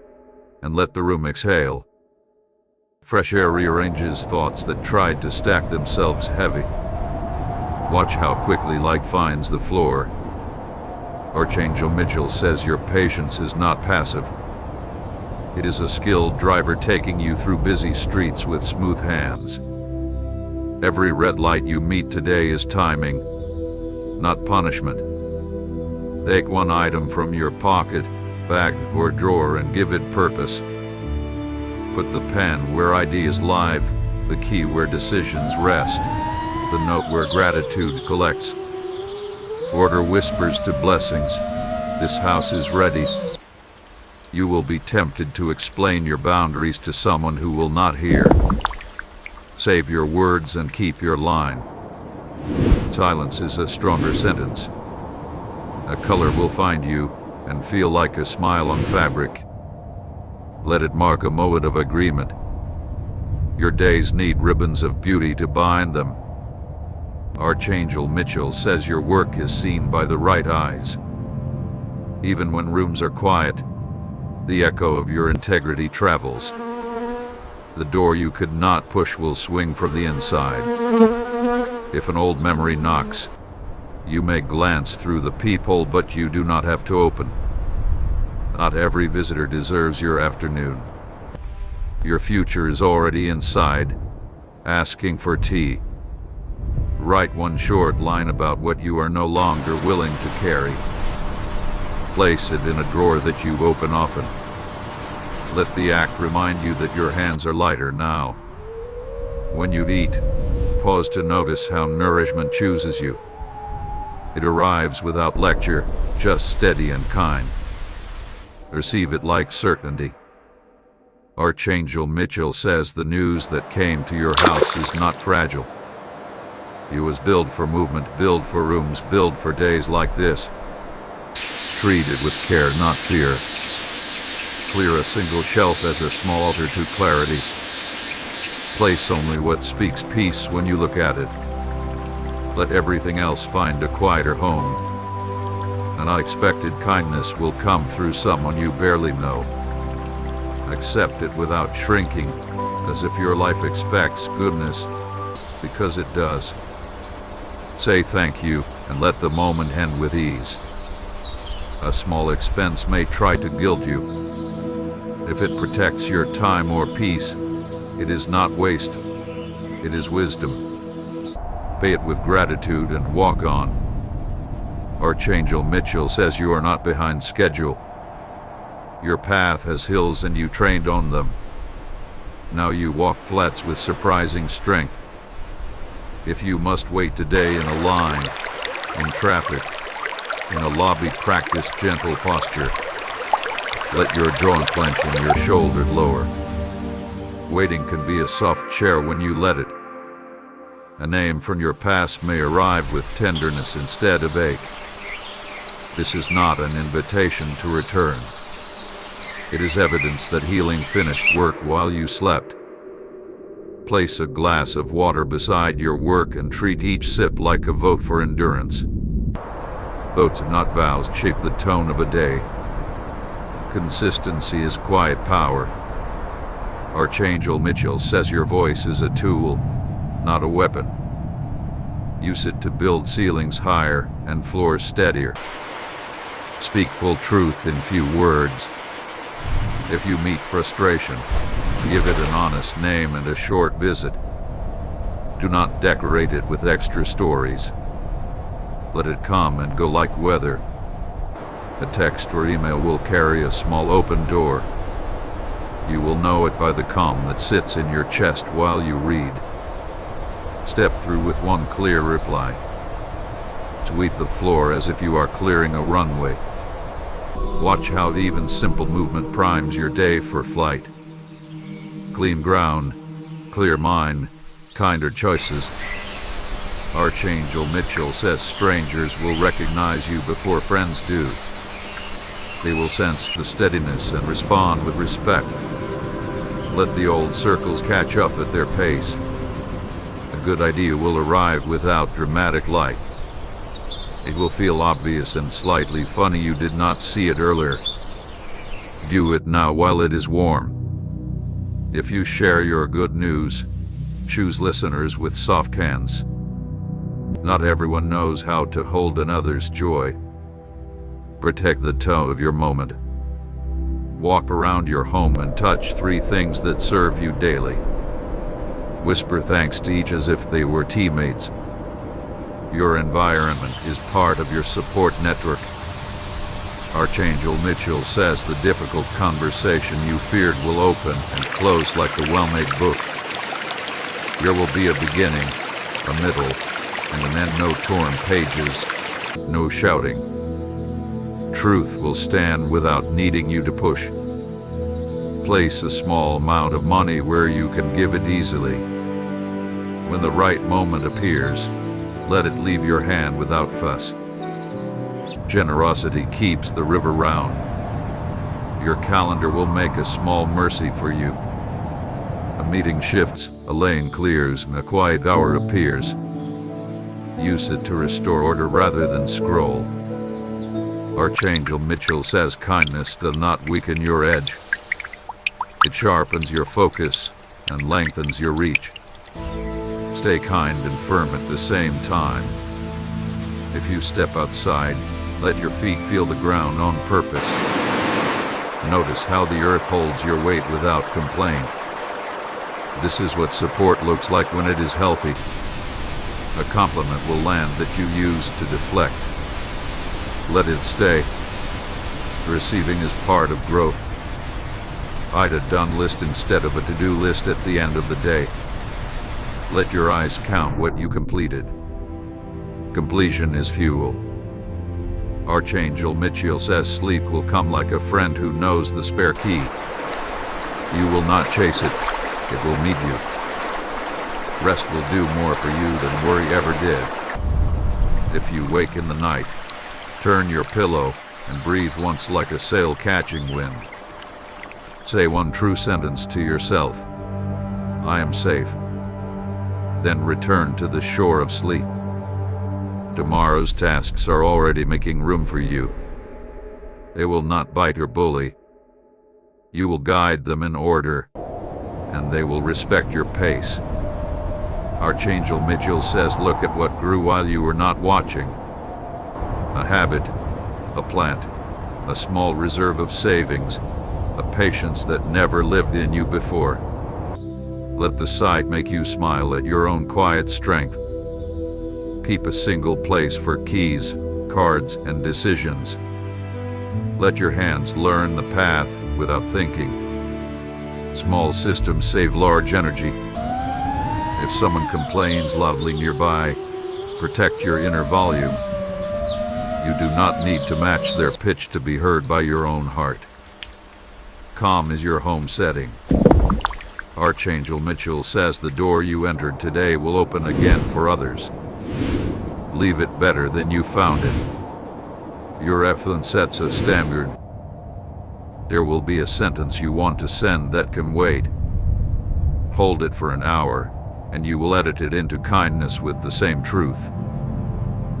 and let the room exhale. Fresh air rearranges thoughts that tried to stack themselves heavy. Watch how quickly light finds the floor. Archangel Mitchell says your patience is not passive. It is a skilled driver taking you through busy streets with smooth hands. Every red light you meet today is timing, not punishment. Take one item from your pocket, bag, or drawer and give it purpose. Put the pen where ideas live, the key where decisions rest, the note where gratitude collects. Order whispers to blessings. This house is ready. You will be tempted to explain your boundaries to someone who will not hear. Save your words and keep your line. Silence is a stronger sentence. A color will find you and feel like a smile on fabric. Let it mark a moment of agreement. Your days need ribbons of beauty to bind them. Archangel Mitchell says your work is seen by the right eyes. Even when rooms are quiet, the echo of your integrity travels. The door you could not push will swing from the inside. If an old memory knocks, you may glance through the peephole, but you do not have to open. Not every visitor deserves your afternoon. Your future is already inside, asking for tea. Write one short line about what you are no longer willing to carry. Place it in a drawer that you open often. Let the act remind you that your hands are lighter now. When you eat, pause to notice how nourishment chooses you. It arrives without lecture, just steady and kind. Receive it like certainty. Archangel Mitchell says the news that came to your house is not fragile. It was built for movement, built for rooms, built for days like this. Treat it with care, not fear. Clear a single shelf as a small altar to clarity. Place only what speaks peace when you look at it. Let everything else find a quieter home. An unexpected kindness will come through someone you barely know. Accept it without shrinking, as if your life expects goodness, because it does. Say thank you and let the moment end with ease. A small expense may try to gild you. If it protects your time or peace, it is not waste, it is wisdom. Pay it with gratitude and walk on. Archangel Mitchell says you are not behind schedule. Your path has hills and you trained on them. Now you walk flats with surprising strength. If you must wait today in a line, in traffic, in a lobby, practice gentle posture. Let your jaw clench and your shoulder lower. Waiting can be a soft chair when you let it. A name from your past may arrive with tenderness instead of ache. This is not an invitation to return. It is evidence that healing finished work while you slept. Place a glass of water beside your work and treat each sip like a vote for endurance. Votes, not vows, shape the tone of a day. Consistency is quiet power. Archangel Mitchell says your voice is a tool, not a weapon. Use it to build ceilings higher and floors steadier. Speak full truth in few words. If you meet frustration, give it an honest name and a short visit. Do not decorate it with extra stories. Let it come and go like weather. A text or email will carry a small open door. You will know it by the calm that sits in your chest while you read. Step through with one clear reply. Sweep the floor as if you are clearing a runway. Watch how even simple movement primes your day for flight. Clean ground, clear mind, kinder choices. Archangel Mitchell says strangers will recognize you before friends do. They will sense the steadiness and respond with respect. Let the old circles catch up at their pace. A good idea will arrive without dramatic light. It will feel obvious and slightly funny you did not see it earlier. Do it now while it is warm. If you share your good news, choose listeners with soft hands. Not everyone knows how to hold another's joy. Protect the toe of your moment. Walk around your home and touch 3 things that serve you daily. Whisper thanks to each as if they were teammates. Your environment is part of your support network. Archangel Mitchell says the difficult conversation you feared will open and close like a well-made book. There will be a beginning, a middle, and an end. No torn pages, no shouting. Truth will stand without needing you to push. Place a small amount of money where you can give it easily. When the right moment appears, let it leave your hand without fuss. Generosity keeps the river round. Your calendar will make a small mercy for you. A meeting shifts, a lane clears, a quiet hour appears. Use it to restore order rather than scroll. Archangel Mitchell says kindness does not weaken your edge. It sharpens your focus and lengthens your reach. Stay kind and firm at the same time. If you step outside, let your feet feel the ground on purpose. Notice how the earth holds your weight without complaint. This is what support looks like when it is healthy. A compliment will land that you use to deflect. Let it stay. Receiving is part of growth. Write a done list instead of a to-do list at the end of the day. Let your eyes count what you completed. Completion is fuel. Archangel Mitchell says sleep will come like a friend who knows the spare key. You will not chase it, it will meet you. Rest will do more for you than worry ever did. If you wake in the night, turn your pillow and breathe once like a sail catching wind. Say one true sentence to yourself. I am safe. Then return to the shore of sleep. Tomorrow's tasks are already making room for you. They will not bite or bully. You will guide them in order, and they will respect your pace. Archangel Mitchell says look at what grew while you were not watching. A habit, a plant, a small reserve of savings, a patience that never lived in you before. Let the sight make you smile at your own quiet strength. Keep a single place for keys, cards, and decisions. Let your hands learn the path without thinking. Small systems save large energy. If someone complains loudly nearby, protect your inner volume. You do not need to match their pitch to be heard by your own heart. Calm is your home setting. Archangel Mitchell says the door you entered today will open again for others. Leave it better than you found it. Your effluence sets a standard. There will be a sentence you want to send that can wait. Hold it for an hour, and you will edit it into kindness with the same truth.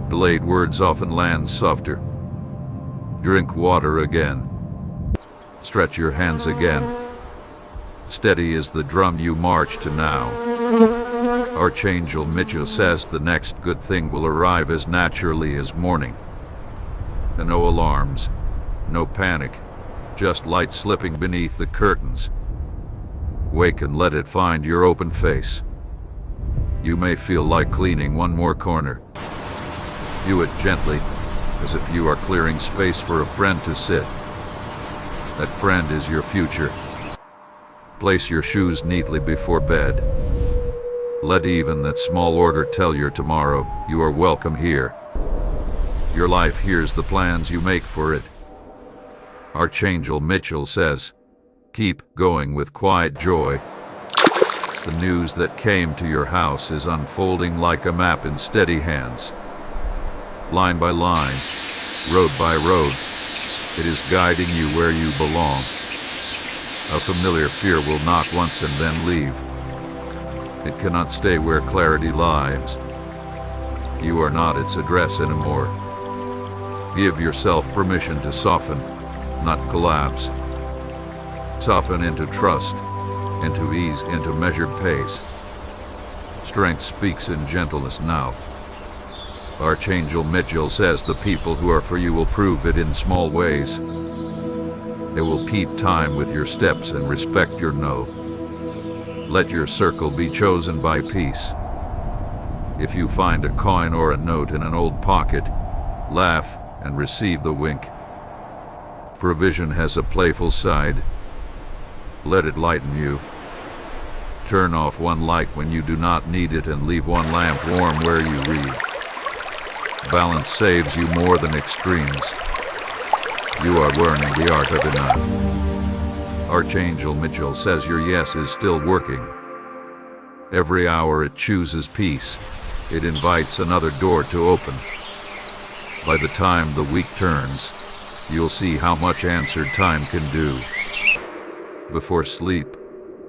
Delayed words often land softer. Drink water again. Stretch your hands again. Steady is the drum you march to now. Archangel Mitchell says the next good thing will arrive as naturally as morning. No alarms, no panic, just light slipping beneath the curtains. Wake and let it find your open face. You may feel like cleaning one more corner. Do it gently, as if you are clearing space for a friend to sit. That friend is your future. Place your shoes neatly before bed. Let even that small order tell your tomorrow you are welcome here. Your life hears the plans you make for it. Archangel Mitchell says, keep going with quiet joy. The news that came to your house is unfolding like a map in steady hands. Line by line, road by road, it is guiding you where you belong. A familiar fear will knock once and then leave. It cannot stay where clarity lies. You are not its address anymore. Give yourself permission to soften, not collapse. Soften into trust, into ease, into measured pace. Strength speaks in gentleness now. Archangel Mitchell says the people who are for you will prove it in small ways. They will keep time with your steps and respect your no. Let your circle be chosen by peace. If you find a coin or a note in an old pocket, laugh and receive the wink. Provision has a playful side. Let it lighten you. Turn off one light when you do not need it and leave one lamp warm where you read. Balance saves you more than extremes. You are learning the art of enough. Archangel Mitchell says your yes is still working. Every hour it chooses peace. It invites another door to open. By the time the week turns, you'll see how much answered time can do. Before sleep,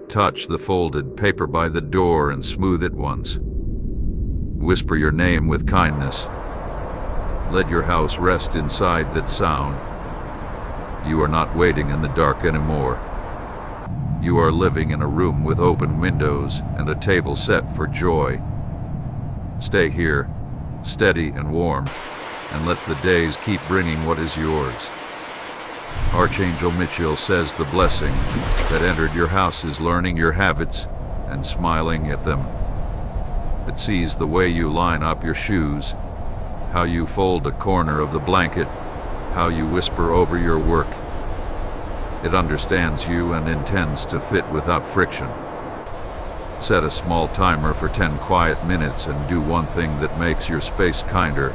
touch the folded paper by the door and smooth it once. Whisper your name with kindness. Let your house rest inside that sound. You are not waiting in the dark anymore. You are living in a room with open windows and a table set for joy. Stay here, steady and warm, and let the days keep bringing what is yours. Archangel Mitchell says the blessing that entered your house is learning your habits and smiling at them. It sees the way you line up your shoes, how you fold a corner of the blanket, how you whisper over your work. It understands you and intends to fit without friction. Set a small timer for 10 quiet minutes and do one thing that makes your space kinder.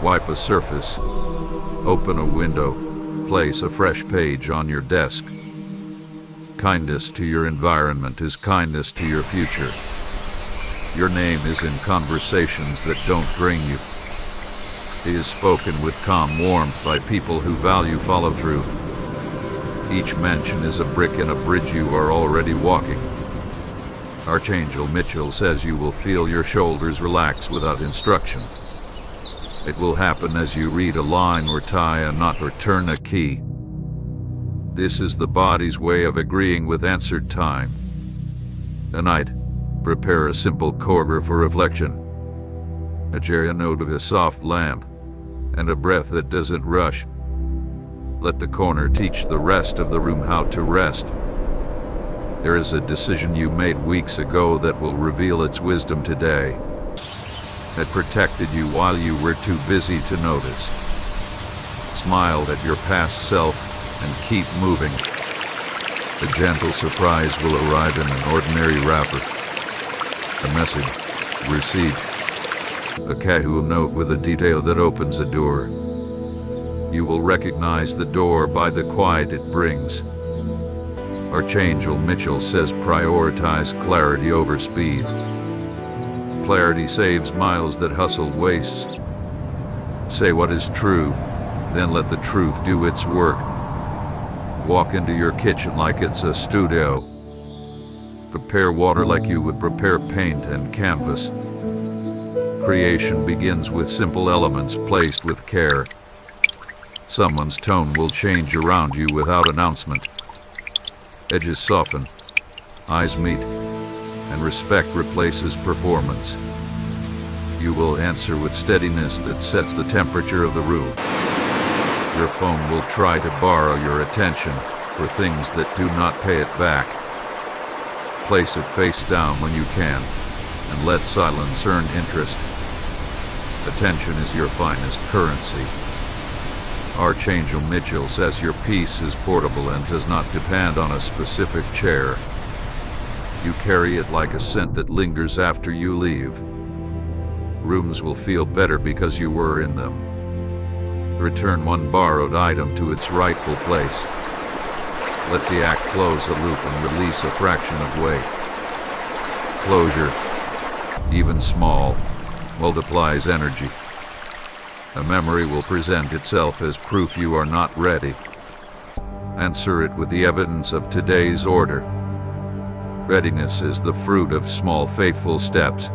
Wipe a surface, open a window, place a fresh page on your desk. Kindness to your environment is kindness to your future. Your name is in conversations that don't drain you. It is spoken with calm warmth by people who value follow-through. Each mention is a brick in a bridge you are already walking. Archangel Mitchell says you will feel your shoulders relax without instruction. It will happen as you read a line or tie a knot or turn a key. This is the body's way of agreeing with answered time. Tonight, prepare a simple corner for reflection. A cherry note of a soft lamp, and a breath that doesn't rush. Let the corner teach the rest of the room how to rest. There is a decision you made weeks ago that will reveal its wisdom today. That protected you while you were too busy to notice. Smile at your past self and keep moving. A gentle surprise will arrive in an ordinary wrapper. A message, receipt, a casual note with a detail that opens a door. You will recognize the door by the quiet it brings. Archangel Mitchell says prioritize clarity over speed. Clarity saves miles that hustle wastes. Say what is true, then let the truth do its work. Walk into your kitchen like it's a studio. Prepare water like you would prepare paint and canvas. Creation begins with simple elements placed with care. Someone's tone will change around you without announcement. Edges soften, eyes meet, and respect replaces performance. You will answer with steadiness that sets the temperature of the room. Your phone will try to borrow your attention for things that do not pay it back. Place it face down when you can, and let silence earn interest. Attention is your finest currency. Archangel Mitchell says your peace is portable and does not depend on a specific chair. You carry it like a scent that lingers after you leave. Rooms will feel better because you were in them. Return one borrowed item to its rightful place. Let the act close a loop and release a fraction of weight. Closure, even small, multiplies energy. A memory will present itself as proof you are not ready. Answer it with the evidence of today's order. Readiness is the fruit of small faithful steps.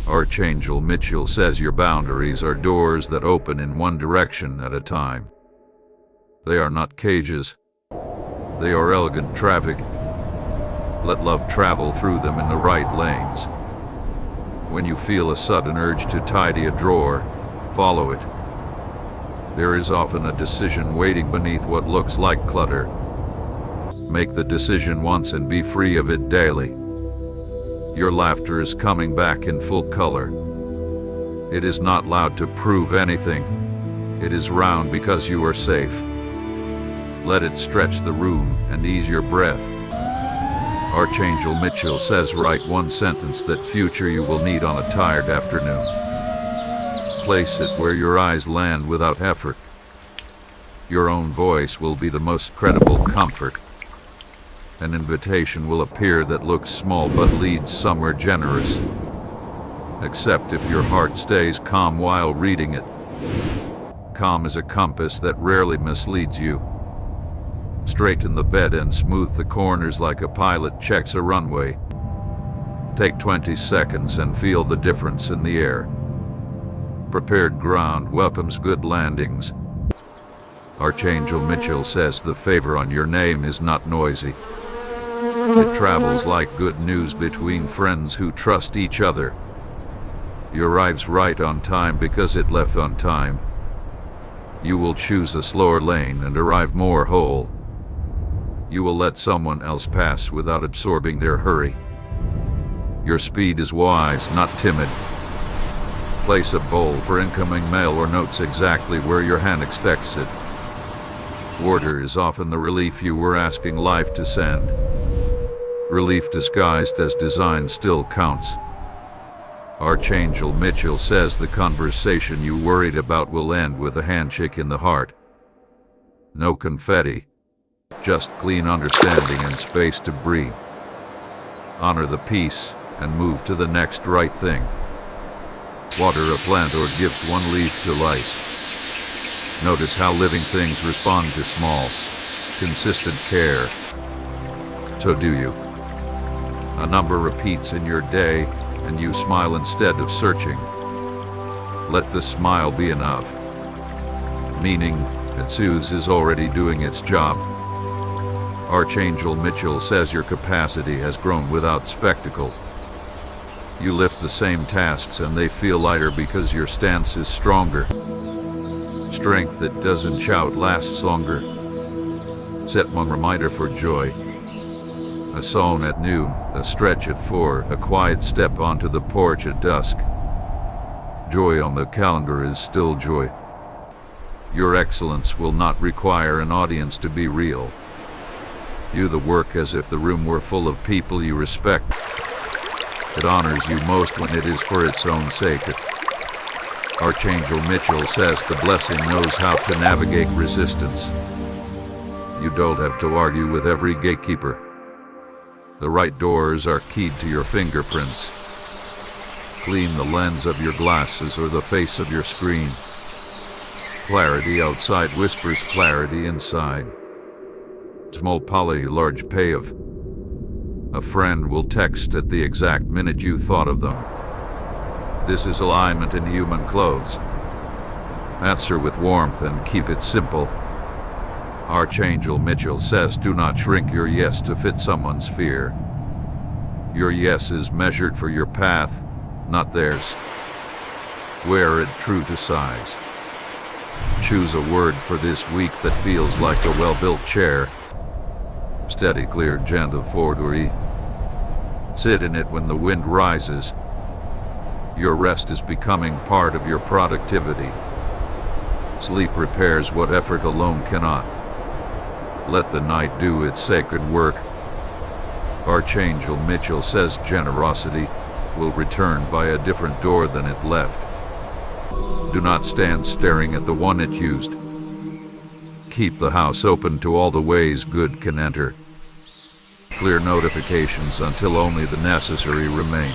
Archangel Mitchell says your boundaries are doors that open in one direction at a time. They are not cages. They are elegant traffic. Let love travel through them in the right lanes. When you feel a sudden urge to tidy a drawer, follow it. There is often a decision waiting beneath what looks like clutter. Make the decision once and be free of it daily. Your laughter is coming back in full color. It is not loud to prove anything. It is round because you are safe. Let it stretch the room and ease your breath. Archangel Mitchell says write one sentence that future you will need on a tired afternoon. Place it where your eyes land without effort. Your own voice will be the most credible comfort. An invitation will appear that looks small but leads somewhere generous. Except if your heart stays calm while reading it. Calm is a compass that rarely misleads you. Straighten the bed and smooth the corners like a pilot checks a runway. Take 20 seconds and feel the difference in the air. Prepared ground welcomes good landings. Archangel Mitchell says the favor on your name is not noisy. It travels like good news between friends who trust each other. It arrives right on time because it left on time. You will choose a slower lane and arrive more whole. You will let someone else pass without absorbing their hurry. Your speed is wise, not timid. Place a bowl for incoming mail or notes exactly where your hand expects it. Order is often the relief you were asking life to send. Relief disguised as design still counts. Archangel Mitchell says the conversation you worried about will end with a handshake in the heart. No confetti, just clean understanding and space to breathe. Honor the peace and move to the next right thing. Water a plant or gift one leaf to life. Notice how living things respond to small, consistent care. So do you. A number repeats in your day, and you smile instead of searching. Let the smile be enough. Meaning, that Suze is already doing its job. Archangel Mitchell says your capacity has grown without spectacle. You lift the same tasks and they feel lighter because your stance is stronger. Strength that doesn't shout lasts longer. Set one reminder for joy. A song at noon, a stretch at 4, a quiet step onto the porch at dusk. Joy on the calendar is still joy. Your excellence will not require an audience to be real. You the work as if the room were full of people you respect. It honors you most when it is for its own sake. Archangel Mitchell says the blessing knows how to navigate resistance. You don't have to argue with every gatekeeper. The right doors are keyed to your fingerprints. Clean the lens of your glasses or the face of your screen. Clarity outside whispers clarity inside. Small poly, large payoff. A friend will text at the exact minute you thought of them. This is alignment in human clothes. Answer with warmth and keep it simple. Archangel Mitchell says do not shrink your yes to fit someone's fear. Your yes is measured for your path, not theirs. Wear it true to size. Choose a word for this week that feels like a well-built chair. Steady, clear, gentle, forward. Sit in it when the wind rises. Your rest is becoming part of your productivity. Sleep repairs what effort alone cannot. Let the night do its sacred work. Archangel Mitchell says generosity will return by a different door than it left. Do not stand staring at the one it used. Keep the house open to all the ways good can enter. Clear notifications until only the necessary remain.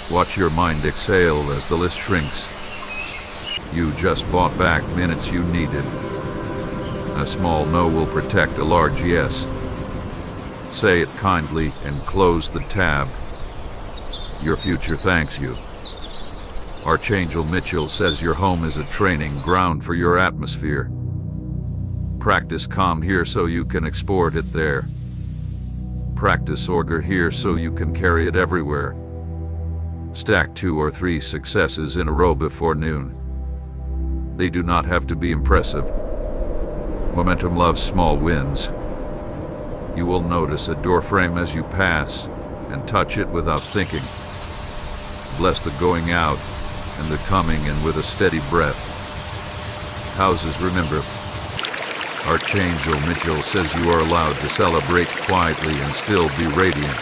Watch your mind exhale as the list shrinks. You just bought back minutes you needed. A small no will protect a large yes. Say it kindly and close the tab. Your future thanks you. Archangel Mitchell says your home is a training ground for your atmosphere. Practice calm here so you can export it there. Practice order here so you can carry it everywhere. Stack 2 or 3 successes in a row before noon. They do not have to be impressive. Momentum loves small wins. You will notice a door frame as you pass and touch it without thinking. Bless the going out and the coming in with a steady breath. Houses, remember. Archangel Mitchell says you are allowed to celebrate quietly and still be radiant.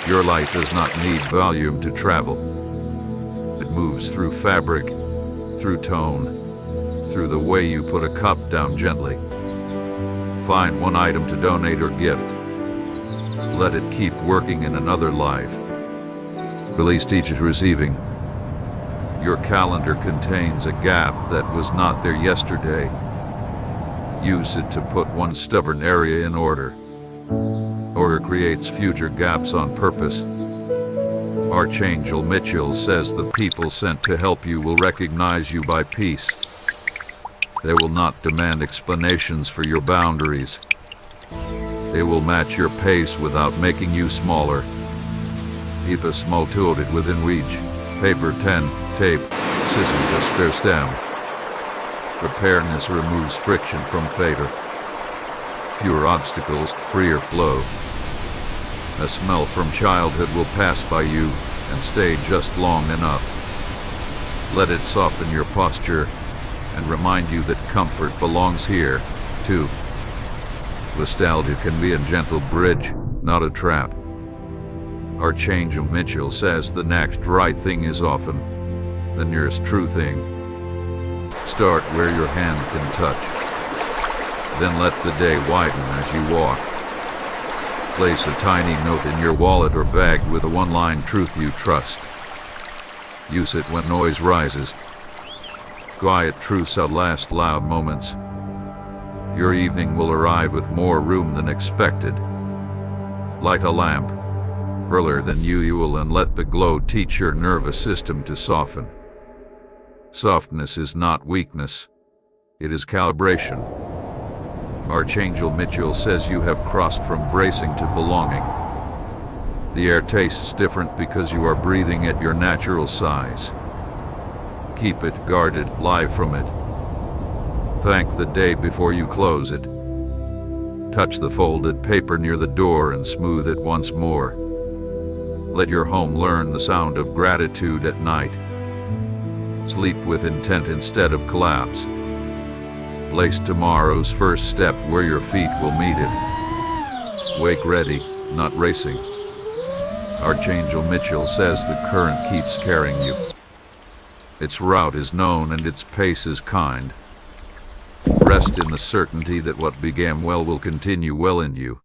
Your light does not need volume to travel. It moves through fabric, through tone, through the way you put a cup down gently. Find one item to donate or gift. Let it keep working in another life. Release teaches receiving. Your calendar contains a gap that was not there yesterday. Use it to put one stubborn area in order. Order creates future gaps on purpose. Archangel Mitchell says the people sent to help you will recognize you by peace. They will not demand explanations for your boundaries. They will match your pace without making you smaller. Keep a small tool within reach. Paper, pen, tape, scissors to spare stem. Preparedness removes friction from fader. Fewer obstacles, freer flow. A smell from childhood will pass by you and stay just long enough. Let it soften your posture and remind you that comfort belongs here, too. Nostalgia can be a gentle bridge, not a trap. Archangel Mitchell says the next right thing is often the nearest true thing. Start where your hand can touch. Then let the day widen as you walk. Place a tiny note in your wallet or bag with a one-line truth you trust. Use it when noise rises. Quiet truths outlast loud moments. Your evening will arrive with more room than expected. Light a lamp earlier than usual and let the glow teach your nervous system to soften. Softness is not weakness. It is calibration. Archangel Mitchell says you have crossed from bracing to belonging. The air tastes different because you are breathing at your natural size. Keep it guarded, live from it. Thank the day before you close it. Touch the folded paper near the door and smooth it once more. Let your home learn the sound of gratitude at night. Sleep with intent instead of collapse. Place tomorrow's first step where your feet will meet it. Wake ready, not racing. Archangel Mitchell says the current keeps carrying you. Its route is known and its pace is kind. Rest in the certainty that what began well will continue well in you.